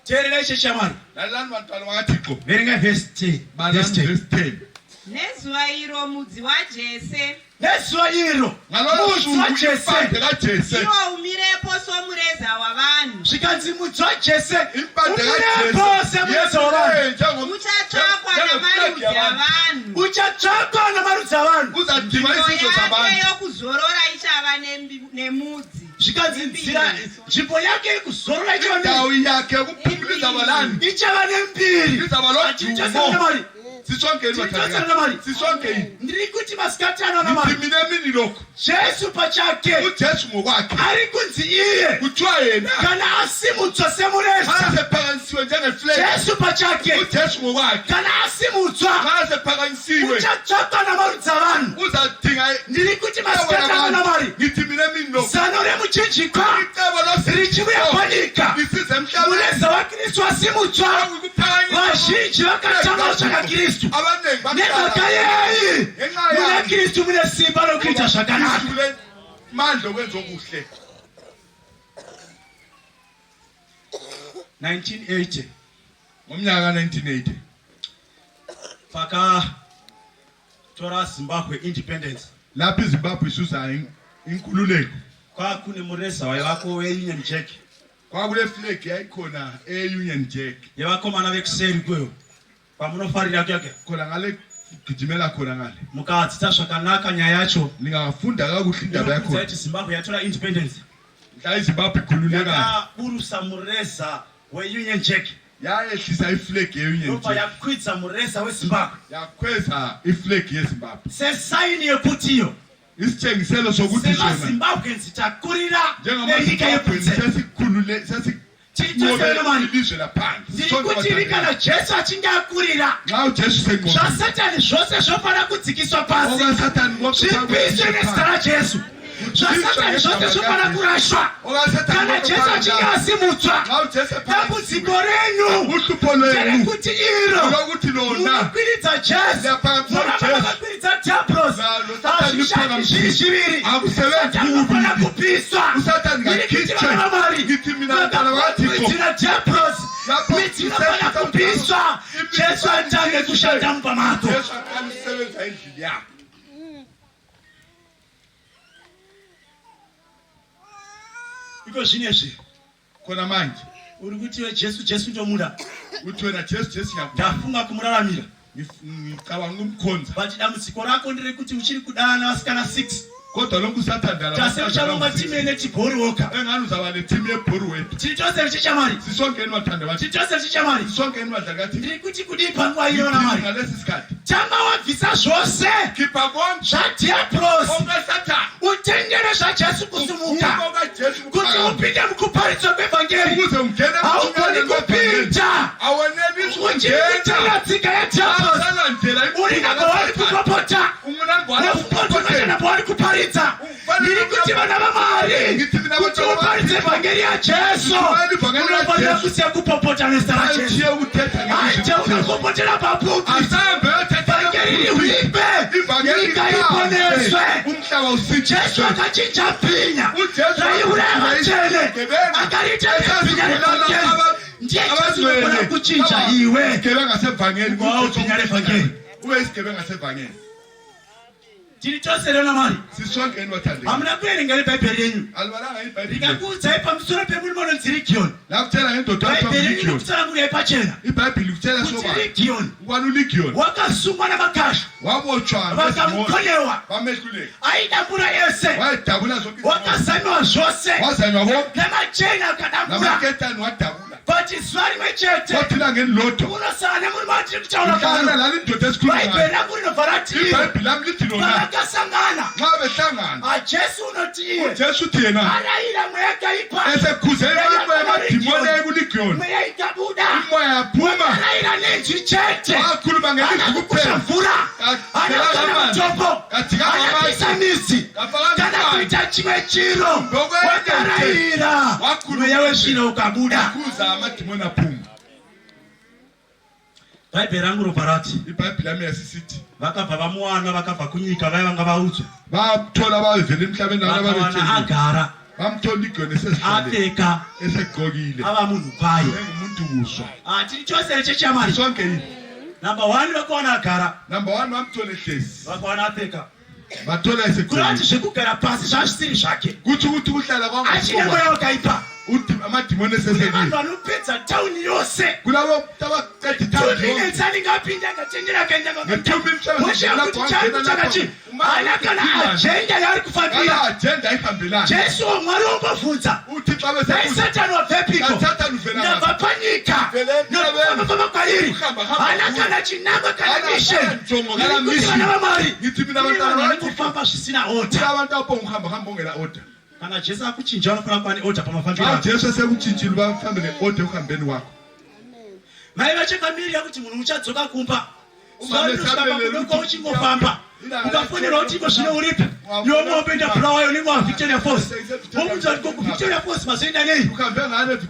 Teerera ichi chamari. Verenga verse 10. Nezuva iro mudzi waJese. Nezuva iro mudzi waJese. Iwo umirepo somureza wavanhu. Zvikanzi mudzi waJese umirepo semureza wavanhu. Uchatsvakwa namarudzi avanhu. Uchatsvakwa namarudzi avanhu. Nzvimbo yake yokuzorora ichava nemudzi. Zvikanzi nzvimbo yake yekuzorora ichava nembiri. Mari. Ndiri kuti masikatano namari Jesu pachake ari kunzi iye kana asimudzwa semureza. Jesu pachake kana asimudzwa uchatsvakwa namarudzi avanhu. Ndiri kuti masikatano namari zano remuchinjikwa richiuya panyika mureza waKristu asimudzwa vazhinji vakatanga kutsvaka Kristu. Nemhaka yeyi muna Kristu mune simba rokuita zvakanaka. mandla okwenza okuhle. 1980 ngomnyaka 1980 pakatora Zimbabwe independence. lapho iZimbabwe isuza inkululeko kwakune mureza waivako weUnion Jack. kwakule flag yayikhona eUnion Jack yevakomana vekuseri kweyo kwamunofarira kuyoke khona ngale gijimela khona ngale mukadzidza zvakanaka nyaya yacho ningafunda kakuhle indaba yakho kuti Zimbabwe yatora independence. mhla iZimbabwe ikhululeka yakaburusa mureza weUnion Jack yayehlisa iflag yeUnion ndoba Jack yakwidza mureza weZimbabwe yakweza iflag yeZimbabwe sesaini yekutiyo isitshengiselo sokuthi sona Zimbabweans takurira nenyika yesikhulule ilizwe laphandle kuti kana Jesu achinge akurira nxa uJesu sengqondo zvasatani zvose zvofana kudzikiswa pasi zvipiswe nezita raJesu. Zvasatani zvose zvofana kurashwa kana Jesu achinge asimudzwa. Dambudziko renyu nderekuti iro munokwiridza Jesu munokwiridza Diablos hazvishandi zviri zviviri. Satanofana kupiswa irikuti vana vamari vakakwidzira Diablos mitinofana kupiswa Jesu atange kushanda mupamato. Iko zvinezvi kona manje uri kuti Jesu ndomuda uthi wena Jesu ndafunga kumuraramira ngicabanga umkhonza but dambudziko rako nderekuti uchiri kudana vasikana 6 kodwa lokhu sathandana tasemshaloma timene tibhori woka engani uzaba netimu yebhoru wethu titose chichamari sisonke nibathanda bathi titose chichamari sisonke nibadlakathi ndikuti kudipa ngwa iyo na mari ngalesi sikhathi tanga wabvisa zvose khipha konke zvadiablos Satani utendere zvajesu kusumuka Ngoba Jesu kuti upinde mukuparidzwa kwevhangeri ukuze ungene haugoni kupinda awenelisi uchikuitira tsika yadiablos uri nabo vari kupopota nefukotonocha nabo vari kuparidza ndiri kuti vana vamari kuti uparidze vhangeri yajesu unofanira kusiya kupopota nezita rajesu aite unakupotera papupi vhangeri rihwimbe nyika iponeswe jesu akachinja bhinya raiuraya vachene akariita nebhinya revhangeri ndiye jesu unogona kuchinja iwe bhinya revhangeri tiri tose rona mari hamuna kuerenga nebhaibheri yenyu rikakuudzai pamusoro pemunhu anonzi rigiyoni bhaibheri yenyu inokutsanangurai pachena kuti rigiyoni wakasungwa namakasha vakamukonewa aidambura ese wakazamiwa zvose nemacheni akadambura but zuva rimwe chete unosana nemunhu matiri kutaura pano bhaibheri rangu rinobva ratiiwe vakasangana jesu unoti arayira mweya kaipa mweya ikabuda arayira nenzwi chete ana kupusha mvura ana kana mutombo ana kuisa mizi kana kuita chimwe chiro wakarayira mweya wezvino ukabuda bhaibheri rangu ropa rati vakabva vamuwana vakabva kunyika vaivanga vaudzwa vakawana agara apfeka ava munhu kwaye tiri chose chechamari namba 1 vakawana agara vakawana apfeka kurati zvekugara pasi zvazvisiri zvake achine mweya wakaipa vanhu vanopedza tauni yose tuminetsani ngapinda akatendera akaenda kuti chari ana kana ajenda yaari kufambira jesu wamwari wombobvunza dai satani wabvepiko ndabva panyika nokufamba kwariri hana kana chinangwa kana misheni kuti vana vamwari vari kufamba zvisina ota kana jesu akuchinja unofanira kuva neoda pamafambiro jesu sekuchinjira vafambe neoda ukambeni wako mai vachakamirira kuti munhu uchadzoka kumba ukanosvika uchingofamba ukafonera kuti iko zvino uripo iwo maupenda bhurawayo unenge wavictoria force womunza kuti kuvictoria force mazoenda nei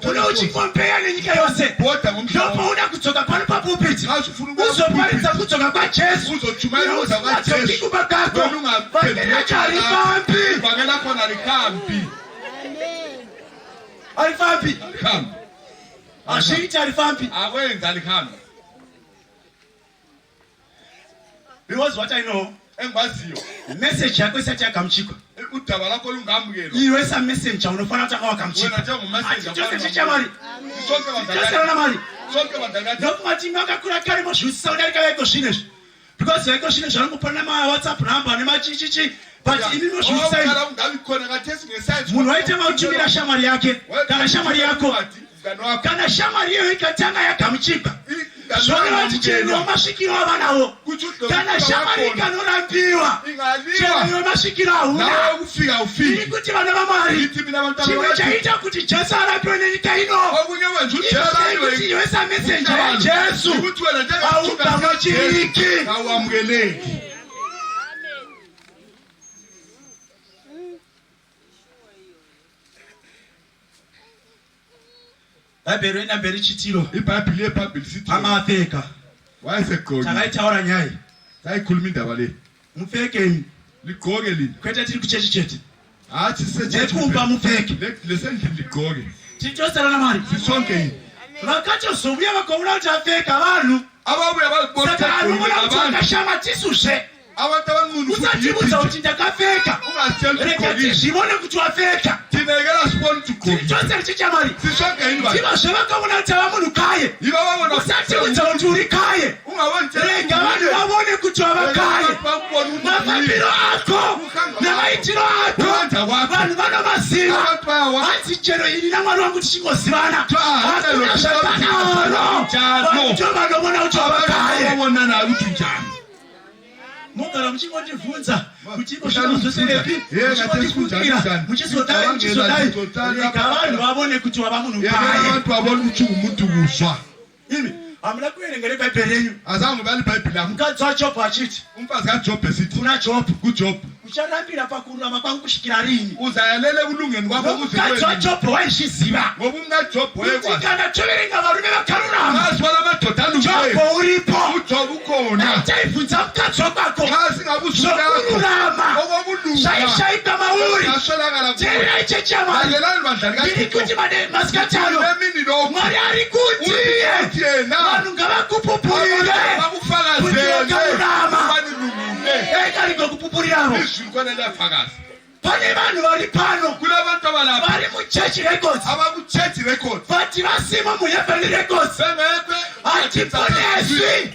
une uchingompeya nenyika yose ndopauda kudzoka pano papupiti uzoparidza kudzoka kwajesu uzochumaiuzaadzokii kumba kako vhangeri racho harifambi hazviiti harifambi because what I know message yako isati yagamuchikwa iwe samessenger unofanira kutanga wagamuchikwa chose chichamari chose mari ndokumati makakura kare mozviusisa kudarika vaiko zvinezvi because vaiko zvinezvi vanongopana mawhatsapp number nemachichichi but imi mozviusisa munhu waite mautumira shamari yake kana shamari yako kana shamari iyo ikatanga yagamuchikwa zvonavati cheno masvikiro avanawo kana shamari ikanorambiwa cheno masvikiro hauna iri kuti vana vamwari chimwe chaita kuti jesu arapiwe nenyika ino kuti iwe samesenja yajesu haugamuchiriki bhaibheri enda mberi chitiro amapfeka takaitaura nyaya mupfekeni kwete tiri kuchechi chete nekumba mupfeke tiri tosarana mari vakatozouya vakaona kuti apfeka vanhu saka anogona kuti vakashama tisuzve abantu abanqunu usatibudza kuti ndakapfeka rega tizvibone kuti wapfeka tinekela sibone ukuthi chose richichamari ziva zvevakaona kuti ava munhu kaye usatibudza kuti uri kaye rega vanhu vavone kuti wava kaye mafambiro ako namaitiro ako vanhu vanomaziva hanzi chero ini namwari wangu tichingozivana hakuna zvapanaro vanhu vanovona kuti wava kaye mugara muchingondibvunza kuti iko zvino zvoserepi muchingondifukira muchizodai rega vanhu vavone kuti wava munhu kaye vantu vavone kuti umuntu uswa imi hamuna kuverenga nebhaibheri renyu azange vali bhaibheri yangu mukadzi wajobho achiti umfazi kaJobho esithi kuna jobho kuJobho ucharambira pakururama kwangu kusvikira rini uzayalele kulungeni kwakho mukadzi wajobho waizviziva ngoba umnaJobho kuti kana toverenga varume vakarurama azwala madoda alungileyo jobho uripo uJobho ukhona achaibvunza mukadzi wakwako zokulurama zvaishaika mauri aswelakala teera ichechamari ndiri kuti masikatano mwari ari kuti vanhu ngavakupupurire kuti vakarurama ekaringokupupuriravho pane vanhu vari pano vari muchechi records vati vasima muheavenly records hatiponeswi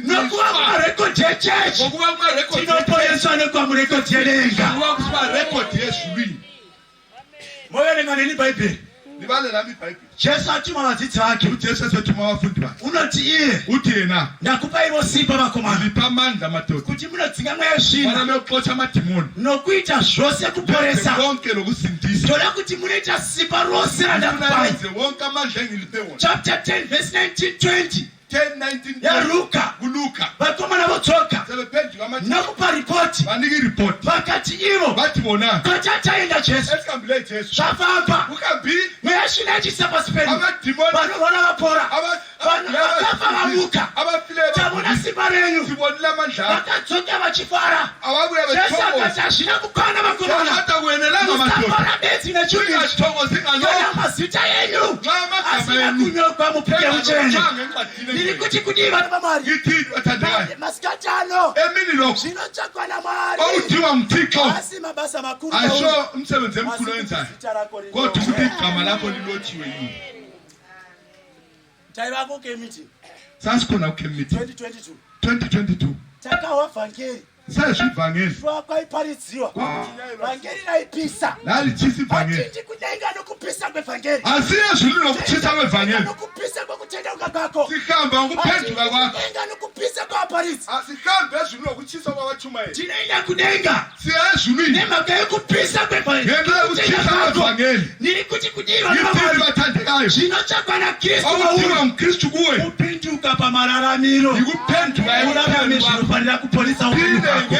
nokuva mumarekodhi echechi tinoponeswa nekwamurekodhi yedenga moverenga neni bhaibheri jesu atuma vadzidzi vake unoti iye ndakupaivo simba vakomana kuti munodzinga mweya zvina nokuita zvose kuporesa toda kuti munoita simba rose randakupai chapter 10 verse 19-20 yaruka vakomana votsoka nokupa ripoti vakati ivo kwatataenda jesu zvafamba mweya zvina yachisa pasi penyu vanorwara vapora vanhu vakafa vamuka tavona simba renyu vakadzoka vachifara jesu akati hazvina kukwana vakomana musafara bedzi nechuviri kana mazita yenyu asina kunyokwa mupike muchenje ndiri kuti kudii vana vamwari masikatano zvinotsvakwa namwari asi mabasa makuru umsebenzi emkhulu owenzayo kodwa ukuthi igama lakho lilotshiwe yini taivako kemiti sasikhona kukemiti 2022 takawa vhangeri sezvivhangeri kwaiparidziwa vhangeri raipisa lalichisa ivhangeri atindi kudenga nokupisa kwevhangeri asi yezvino nokuchisa kwevhangeri nokupisa kwekutendeuka kwako sikhamba ngokuphenduka kwakho denga nokupisa kwaparidzi asihambe ezvino nokuchisa kwavachumayeli tinoenda kudenga siya ezvimini nemhaka yekupisa kwevhangeri ngenxa yokuchisa kwevhangeri ndiri kuti kudii ifei vathandekayo zvinotsvakwa nakristu audiwa mukristu kuwe kupinduka pamararamiro ndikuphenduka urarame zvinofanira kuponesa upenyu hwako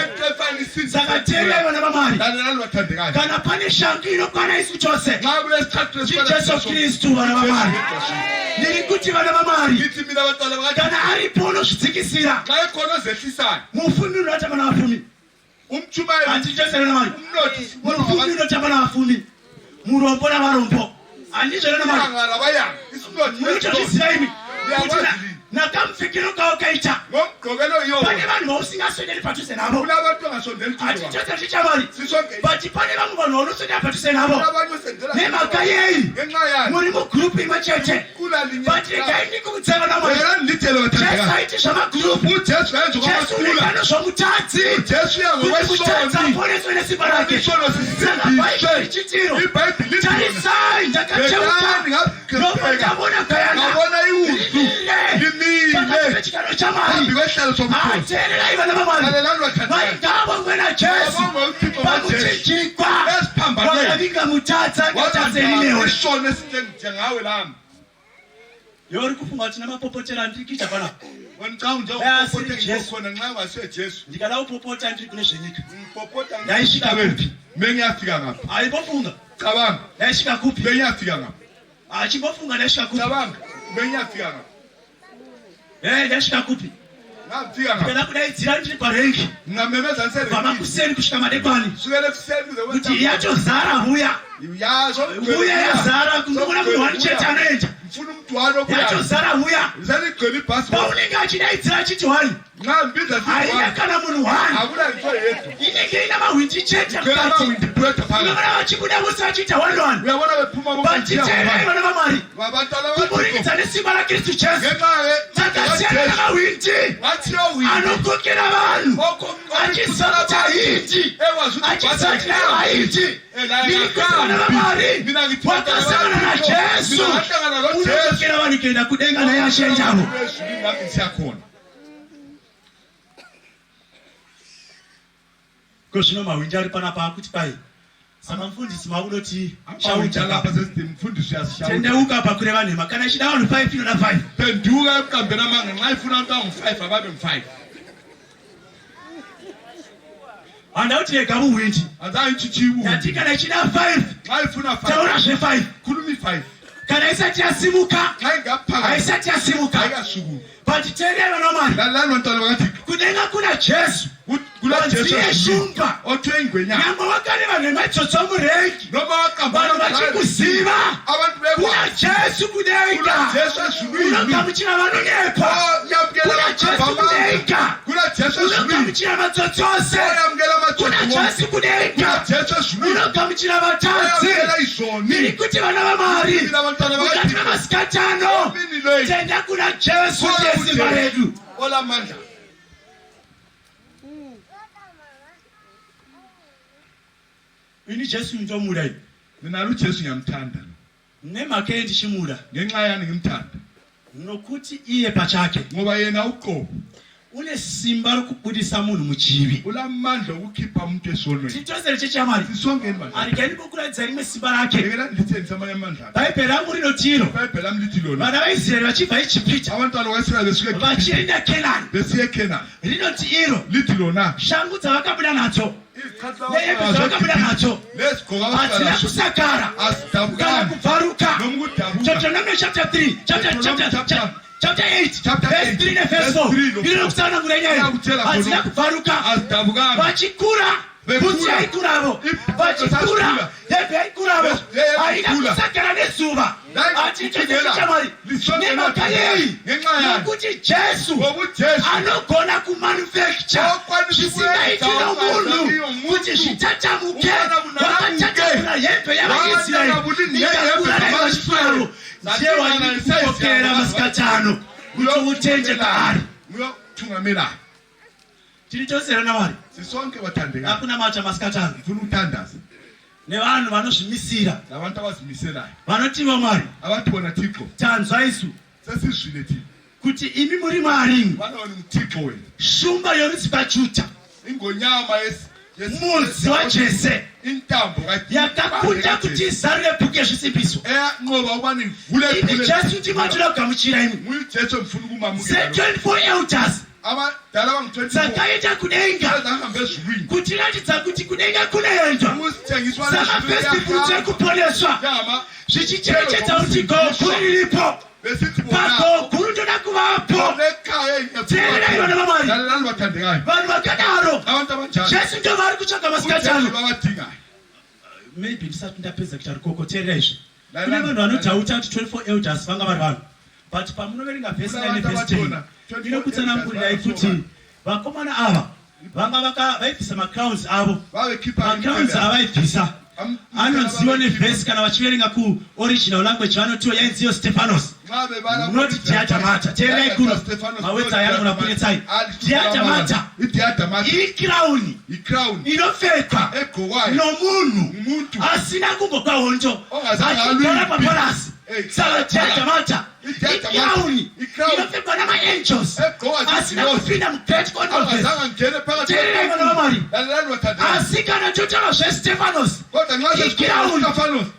saka teerai vana vamwari kana pane shangu inokwana isu chose tijesu kristu vana vamwari ndiri kuti vana vamwari kana aripo unozvidzikisira mufumi unotamba navafumi hatichosera namwari mufumi unotamba navafumi murombo navarombo handizvo vana mwari munotozviziva imi kuti nakamupfekero kaokaita pane vanhu vausingasonderi padhuze navo hatichose zvichamari but pane vamwe vanhu vaunosondera padhuze navo nemhaka yei muri mugurupu imwe chete but regai ndikuudze vana mwari jesu aiti zvamagurupu jesu unekano zvomutadzi kuti mutadzi aponeswe nesimba rake saka bhaibheri richitiro tarisai ndakacheuka nobva ndavona gayana chikano chamari ateererai vana vamwari vaigava mwena jesu pamuchinjikwa vakavinga mutadza ngatadzeni newe yori kufunga kuti namapopotera ndirikuita panapa ndikada kupopota ndiri kune zvenyika ndaisvika kupi aibofunga ndaisvika kupi achimbofunga ndaisvika kupi ndaisvika kupi ndikada kudaidzira ndiri parengi vamakuseni kusvika madekwana kuti yachozara huya yazara kundoona munhu wani chete anoenda yachozara huya paunenge achidaidzira achiti wani haina kana munhu wani inenge ina mahwindi chete mukati unoona vachibuda vose vachiita one vachiteereri vana vamwari kuburikidza nesimba raKristu Jesu takasiyana namahwindi anokokera vanhu achizoti ahindi achizoti naivahindi ndirikuti vana vamwari wakasangana naJesu unokokera vanhu kuenda kudenga naye ashenjavo. Kozvino mahwindi ari panapa akuti pai saka mufundisi maunoti tendeuka pa kure vanhu kana chida vanhu 5 inoda 5 penduka kukambena manga ngaifuna kuti vanhu 5 ababe 5 andauti yega muhwindi anzaichichibu yati kana chida 5 ngaifuna 5 taura zve 5 kurumi 5 kana isati yasimuka haisati yasimuka but teerera nomari kudenga kuna Jesu Jesu shumba nyangwe wakareva nemadzotso murengi vanhu vachikuziva kuna Jesu kudenga unogamuchira vanonyepa kuna Jesu kudenga unogamuchira madzotso ose kuna Jesu kudenga unogamuchira vatadzi ndiri kuti vana vamwari mukati memasikatano tenda kuna Jesu nesimba redu. Ini Jesu ndomuda ibi. Ninalu Jesu ngiyamthanda. Nemake ndichimuda. Ngenxa yani ngimthanda. Nokuti iye pachake. Ngoba yena uqobo. Une simba lokubudisa munhu muchivi. Ulamandla okukhipha umuntu esonweni. Titozele chechamari. Sisongeni manje. Alikeni bokuladza rimwe simba rake. Ngeke ndithenisa amanye amandla. Bhayibheli rangu rinotiro. Bhayibheli lami lithi lona. Vana vaIsraeli vachibva eJipita. Abantwana bakaIsraeli besuke vachienda Kenani. besiye Kenani. Rinoti iro. Lithi lona. Shangu dzavakabuda nadzo. Nehembe dzavakabuda nadzo. Hadzina kusakara. Kana kubvaruka. Deuteronomy chapter 3. Chapter 8, verse 3 and verse 4. Ndiro kusana murenyaya. Hadzina kubvaruka. Vachikura. Bhutsu yaikuravo. Vachikura. Hembe yaikuravo. Haina kusakara nezuva. Atichechamari. Nemaka yei. Nokuti Jesu anogona kumanufacture zvisingaiti nomunhu kuti zvitatamuke. Vakatatamura hembe yavaIsraeri ikakura naivachifaro. Ndiye wanikupokera masikatano kuti utende kaari. Tiri tosera namari. Sisonke vathandeka. Hakuna mata masikatano. Ndifuna ukuthandaza. Nevanhu vanozvimisira. Nabantu abazimiselayo. Vanoti Mwari. Abantu bona Thixo. Tanzwa isu. Sesizwile thina. Kuti imi muri Mwari. Vanoni uThixo wena. Shumba yorudzi paJudha. Ingonyama mudzi waJese intambo yakakunda kuti izarire bhuku yezvisimbiso. Ngoba ubani vule ini Jesu ndimatoda kugamuchira imi. Muyi Jesu mfuna ukumamukela. 24 elders. Abadala bangu 24. Sakaita kudenga. Kuti ratidza kuti kudenga kunoendwa. Saka festival dzekuponeswa. Zvichichengetedza kuti gogo riripo. Pako guru ndoda kuvapo. Teerera ivana vamwari. Vanhu vakadaro. Jesu ndo vari kutsvaga masikatano. Maybe ndisati ndapedza kuita rukoko. Teerera izvi. Kune vanhu vanotauta kuti 24 elders vanga vari vanhu. But pamunoverenga verse 9 and verse 10. Ndinokutsanangurirai kuti vakomana ava vanga vaibvisa macrowns avo. Macrowns avaibvisa anonziwa nevhesi kana vachiverenga kuoriginal language vanotiwo yainziyo Stephanos. Not diadamata. Teererai kuno mawedzi ayangona kunetsai. Diadamata ikirauni inopfekwa nomunhu asina kungokwa hondo achigara papalasi. Saka diadamata ikirauni inopfekwa namaangels asina kupinda mugreat court of heaven. Teererai vana vamwari. Asi kana totaura zveStephanos ikirauni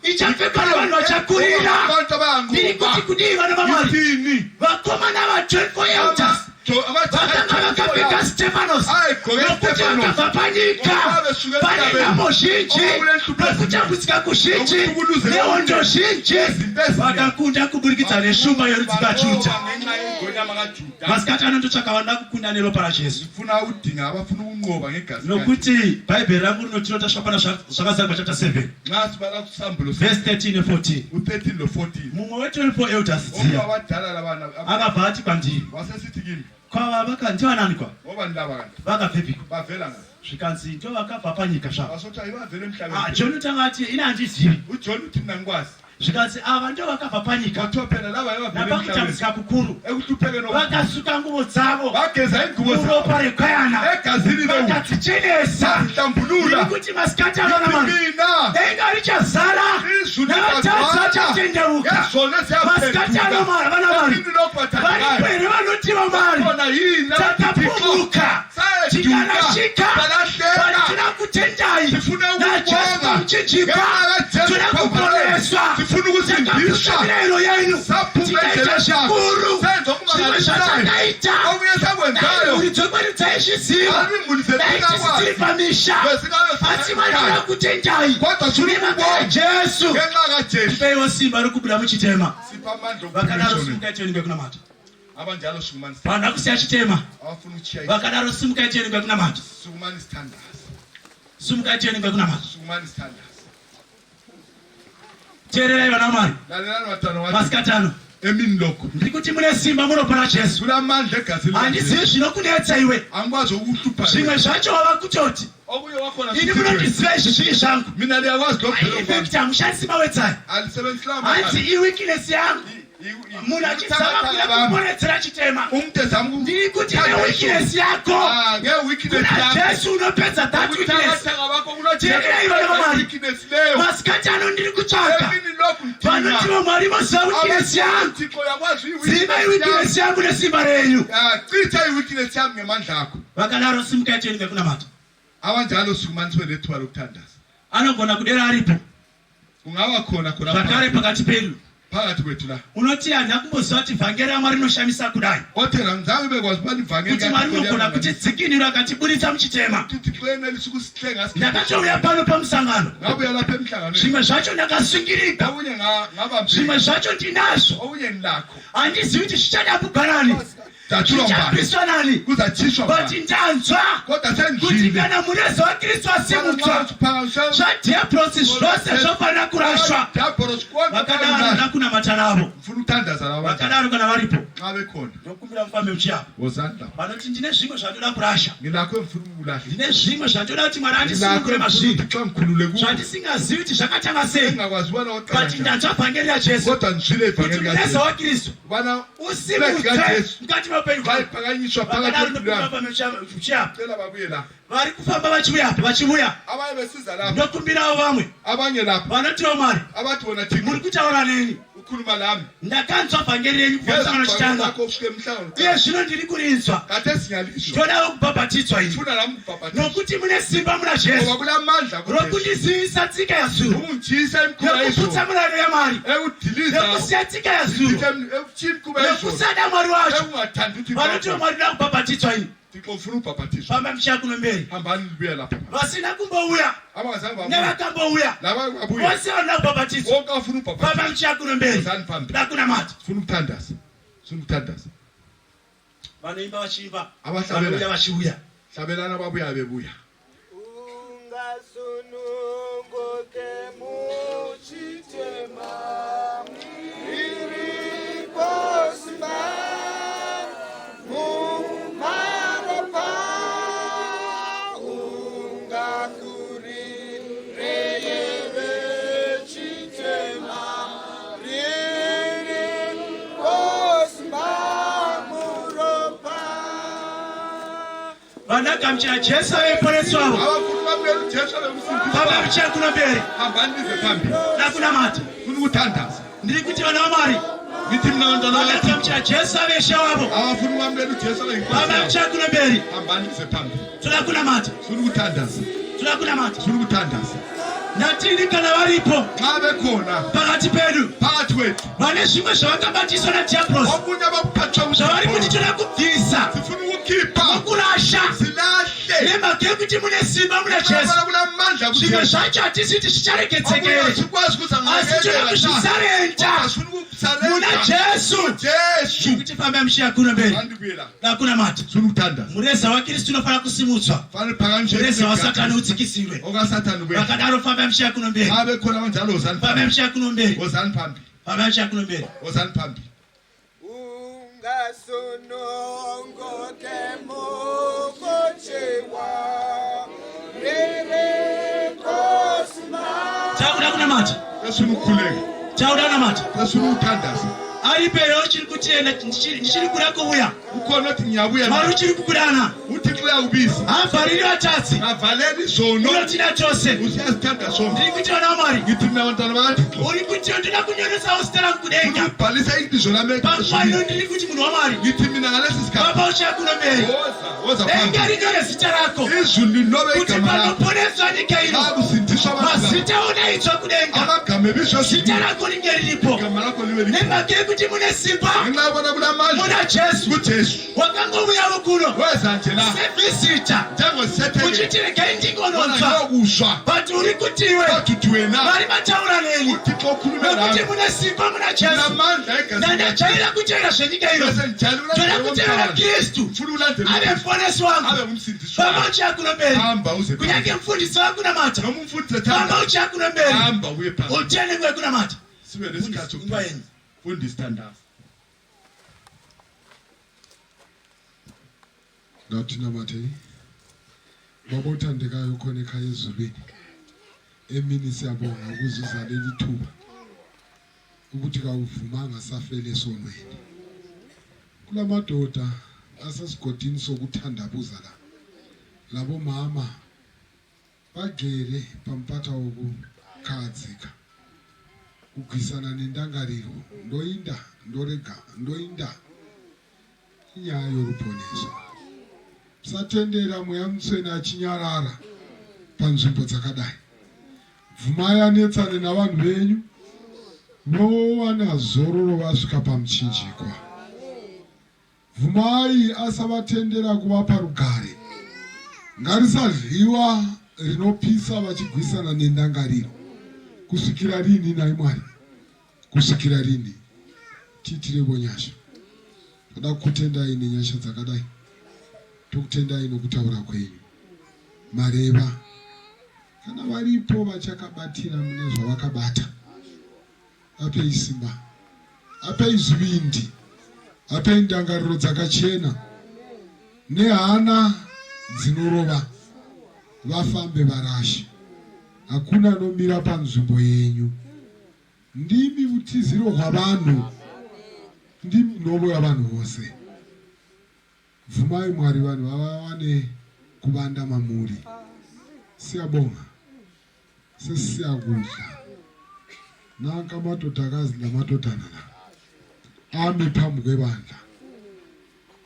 ichapfekwa navanhu vachakurira. Ndiri kuti kudii vana vamwari. Vakomana va24 elders vakanga vakapfeka Stephanos nokuti vakabva panyika pane nhamo zhinji nokutambudzika kuzhinji nehondo zhinji vakakunda kuburikidza neshumba yorudzi paJudha. Masikatano ndotsvaka vanoda kukunda neropa raJesu nokuti bhaibheri rangu rinotirota zvakana zvakazarwa chapter 7 verse 13 and 14. Mumwe we24 elders dziya akabva ati kwandiri Kwa vakandiwa nani kwa? Ngoba ndaba kanti. Vakaphepi. Bavela ngaphi? Zvikanzi ndo vakabvapanyika sha. Basotha ibavela emhlabeni. John utangati inandizivi. uJohn uthi mina ngikwazi. Zvikanzi ava ndo vakabvapanyika. Wathophela laba ibavela emhlabeni. Napakutambudzika kukuru. Ekuhlupheke no. Vakasuka ngubo dzavo. Bageza ingubo zabo. Uropa rekhayana. Egazini lo. Vakadzichenesa. Hlambulula. Kuti masikata vana mani. Mina. Enga richazara. Navatadza chatendeuka. Masikata vana mani. Varipere vanotiva mari. Takapumuka. Tikanashika. Tina kutendai. Najesu pamuchinjikwa. Tina kuponeswa. Takakushamirero yainu. Tikaita shikuru. Zvimwe zvatakaita. Uridzokweni dzaishiziva. Daisisiri pamisha. Asi manira kutendai. Nemaka Jesu. Tipeiwo simba rokubuda muchitema. Vakadaro simukaiteni ngekunamata. Abanjalo sukumani. Vanhu kusiya chitema. Abafuna uchiya. Vakadaro simukaiteni ngekunamata. Sukumani standards. Simukaiteni ngekunamata. Sukumani standards. Teererai vana vaMwari. Lalelani vatano wacho. Masikatano. Emini lokho. Ndikuti mune simba munopona Jesu. Kulamandla egazini. Handizivi zvinokunetsa iwe. Angikwazi ukuhlupha. Zvimwe zvacho wava kutoti. Okuye wakhona. Ini munondiziva izvi zviri zvangu. Mina ndiyakwazi lokho. Infect amushandisi mawedzai. Alisebenzisa Hanzi i-weakness yangu. Munhu achizama kuda kuponedzera chitema. Ndiri kuti ne-weakness yako. Kuna Jesu unopedza that weakness. Teererai vana vaMwari. Masikatano ndiri kutsvaka. Vanoti vaMwari moziva weakness yangu. Ziva i-weakness yangu nesimba renyu. Cita i-weakness yangu ngemandla akho. Vakadaro simukaiteni ngekunamata. Abanjalo sukumaniswe nethuba lokuthandaza. Anogona kudera aripo. Kungaba khona Zvakare pakati pedu. Phakathi kwethu la. Unoti handina kumboziva kuti vhangeri raMwari rinoshamisa kudai. Othera ngizange bekwazi ukuthi ivangeli Kuti Mwari unogona kutidzikinira akatibudisa muchitema. Tikuenelisa ukusihlenga. Ndakatouya pano pamusangano. Ngabuya lapha emhlanganweni. Zvimwe zvacho ndakasungirika. Okunye ngaba Zvimwe zvacho ndinazvo. okunye ngilakho. Handizivi kuti zvichada kuganani. Zvichapiswa nani. Kuzatshishwa But ndanzwa kodwa kuti sendlile. kana mureza waKristu asimudzwa zvadhiabhurosi zvose zvofanira kurashwa. Vakadaro ndakunamata navo. Mfuna ukuthandaza laba. Vakadaro kana varipo. Xa bekhona. Ndokumbira mufambe muchiapo. Wozandla. Vanoti ndine zvimwe zvandoda kurasha. Ngilakho mfuna ukulahla. Ndine zvimwe zvandoda kuti Mwari andisunungure mazvinhu. Xa ngikhulule kuwe. Zvandisingazivi kuti zvakatanga sei. Ngingakwazi ubona oqala. But ndanzwa vhangeri raJesu. Kodwa ndishile Kuti ivangeli mureza kaJesu. waKristu Bana usimudzwe mukati meupenyu hwavo. vayiphakanyiswa Vakadaro phakathi ndokufamba kwethu. muchiapo. Cela babuye la. Vari kufamba vachiuya. Abanye besiza lapha. Ndokumbirawo vamwe. Abanye lapha. Vanoti vaMwari. Abathi bona Muri thina kutaura neni. ukhuluma lami. Ndakanzwa vhangeri renyu kumusangano chitanga. Ngakho ufike emhlangano. Iye zvino ndiri kurinzwa. Kade sinyaliswa. Ndodawo kubhabhatidzwa ini. Funa lami ukubhabhatisa. Nokuti mune simba muna Jesu. Ngoba kulamandla kuJesu. Rokundizivisa tsika yazulu. Ungitshisa imikhuba Nekuputsa yezulu. murayiro yaMwari. Ekudiliza. Nekusiya tsika yazulu. Ekuthini imikhuba yezulu. Nekusada Mwari wacho. Ekungathandi ukuthi Vanoti vaMwari ndoda kubhabhatidzwa ini. Thixo ufuna ukubhabhatiswa. Famba mshiya kuno mberi. Hambani libuye lapha. Vasina kumbouya. Abangazange babuye. Nevakambouya. Laba babuye. Vose vanoda kubhabhatidzwa. Wonke afuna ukubhabhatiswa. Famba mshiya kuno mberi. Wozani phambili. Ndakunamata. Funa ukuthandaza. Funa ukuthandaza. Vanoimba vachiimba. Abahlabela. Vanouya vachiuya. Hlabelana babuya bebuya. Ungasununguke muchitema iri kosima mumaropa ungakurire yeve chitema riri kosima muropa. Vanakamchira Jesu aveporeswavo. Abafuna bamela uJesu bemsindisa. Famba mshiya kuno mberi. Hambani lize phambili. Ndakunamata. Funa ukuthandaza. Ndiri kuti vana vaMwari. Ngithi mina ngantwana bathi Vanakamchira Jesu avesha wavo. abafuna bamela uJesu Famba beyinkosi. mshiya kuno mberi. Hambani lize phambili. Toda kunamata. Funa ukuthandaza. Toda kunamata. Funa ukuthandaza. Natini kana varipo. Xa bekhona Pakati pedu. phakathi kwethu. Vane zvimwe zvavakabatiswa nadhiabhurosi. Okunye abakuphathwa Zvavari kuti nguJesu. toda kubvisa. Sifuna ukukhipha. Mukurasha. Silahle. Nemhaka yekuti mune simba muna Jesu. Ngoba kulamandla Zvimwe kuJesu. zvacho hatisi kuti Okunye zvichareketsekere. sikwazi ukuthi Asi toda kuzvisarenda. Sifuna ukukusarenda. Muna Jesu. Jesu. Kuti famba mshiya kuno mberi. Andibuyela. Ndakunamata. Funa ukuthandaza. Mureza waKristu unofanira kusimudzwa. Fanele phakanyiswe. Mureza waSatani udzikisirwe. OkaSathane buye. Vakadaro famba mshiya kuno mberi. Xa bekhona abanjalo wozani Famba phambili. mshiya kuno mberi. Wozani phambili. Famba mshiya kuno mberi. Wozani phambili. Gasunongo kemo kochewa rere kosma. Chauda kuna mata. Esumukhuleka. Chauda kuna mata. Esumuthandaza. Ayibhero chiri kuchena chiri kurako uya. Ukhona uthi ngiyabuya. Maru chiri kukulana. uThixo uyawubisa. Avalile wachazi. Avaleni zono. Unothina chose. Usiyasithanda sonke. Ndiri kuchona mari. Ngithi mina bantwana bakaThixo. Uri kuchona ndinakunyonisa usitela kudenga. Ubhalisa ibizo lami Pamano ndiri kuti munhu wamari. ngithi mina ngalesi sikhathi. Baba uchakuno mbele. Woza phambi. Engalinyore zita lako. Izulu linobe Kuti igama lakho. panoponeswa nyika ino. Akusindiswa abantu. Mazita unaitswa kudenga. Amagama ebisho Zita lako lingelilipo. igama lakho libe likhona. Nemake kuti mune simba. Ngenxa yobona kulamandla. Muna Jesu. kuJesu. Wakangobuya kuno. Weza nje la. Sevisita. Njengosetheke. Uchitireke indingononzwa. Nokuzwa. But uri kutiwe. Bathi wena. Vari mataura neni. uThixo ukhulume Nokuti nawe. mune simba muna Jesu. Namandla egazini. Nandajaira kuchera zvenyika ino. Toda kuteerera Kristu. Ave mponesi wangu. Baba uchakuno mberi. Hamba uze. Kunyange mfundisi wangu namata. Nomumfundisi Baba thanda. uchakuno mberi. Hamba uye phansi. Utshene kuye kunamata. Sibe lesikhathi Ungwayeni. Fundisi thandaza. Ngathi namathe baba othandekayo khona ekhaya ezulwini emini siyabonga ukuzuza leli thuba ukuthi kawuvumanga safele esonweni kulamadoda asesigodini sokuthandabuza la labo mama bagcwele pampatha wokukhazika ukwisana nendangaliro ndoyinda inyayo yokuponeswa satendera muyamtsweni achinyarara panzvimbo dzakadai bvumai anetsane navanhu venyu vowana zororo vasvika pamuchinjikwa bvumai asavatendera kuvapa rugare ngarisadliwa rinopisa vachigwisana nendangariro kusvikira rini nai Mwari kusvikira rini tiitirevo nyasha toda kutendai nenyasha dzakadai tokutendai nokutaura kwenyu mareva kana varipo vachakabatira mune zvavakabata apei simba apei zvivindi apei ndangariro dzakachena nehana dzinorova vafambe varashe hakuna anomira panzvimbo yenyu ndimi utiziro hwavanhu ndimi nhovo yavanhu vose bvumai Mwari vanhu vavawane kuvanda mamuri siyabonga sesiyakudla nanga madodakazi namadodana ame phambi kwebandla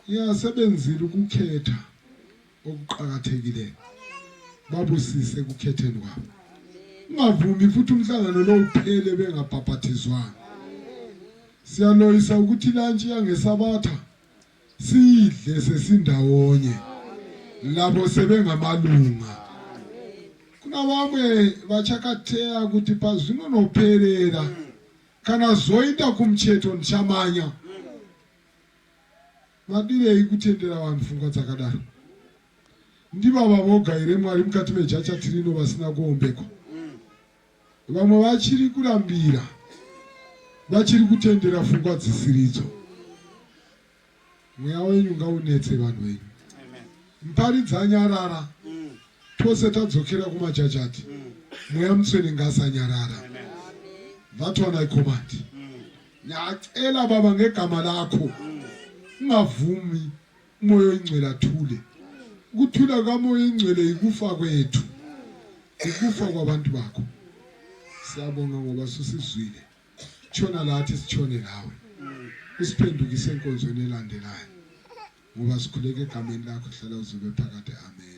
iyasebenzile ukukhetha okuqakathekileyo babusise ekukhetheni kwabo ungavumi futhi umhlangano lo uphele bengabhabhathizwanga siyaloyisa ukuthi lantshi yangesabatha sidle sesindawonye labo sebengamalunga kunabamwe vachakateya kuti pazvinonopera kana zoita kumcheto ndichamanya vadirei kutendera vanhu pfungwa dzakadaro ndivava vogaire Mwari mukati mejacha tirino vasina kuombekwa vamwe vachiri kurambira vachiri kutendera pfungwa dzisiridzo mweya wenyu ngaunetse vanhu venyu mpari dzanyarara tose tadzokera kumajajati mweya mutsvene ngasanyarara vatwanai komandi nyacela baba ngegama lakho ungavumi moyo ingcwele athule ukuthula kamoya ingcwele ikufa kwethu ikufa kwabantu bakho siyabonga ngoba susizwile tshona lathi sitshone lawe usiphendukise enkonzweni elandelayo ngoba sikhuleke egameni lakho hlala uzube phakade amen.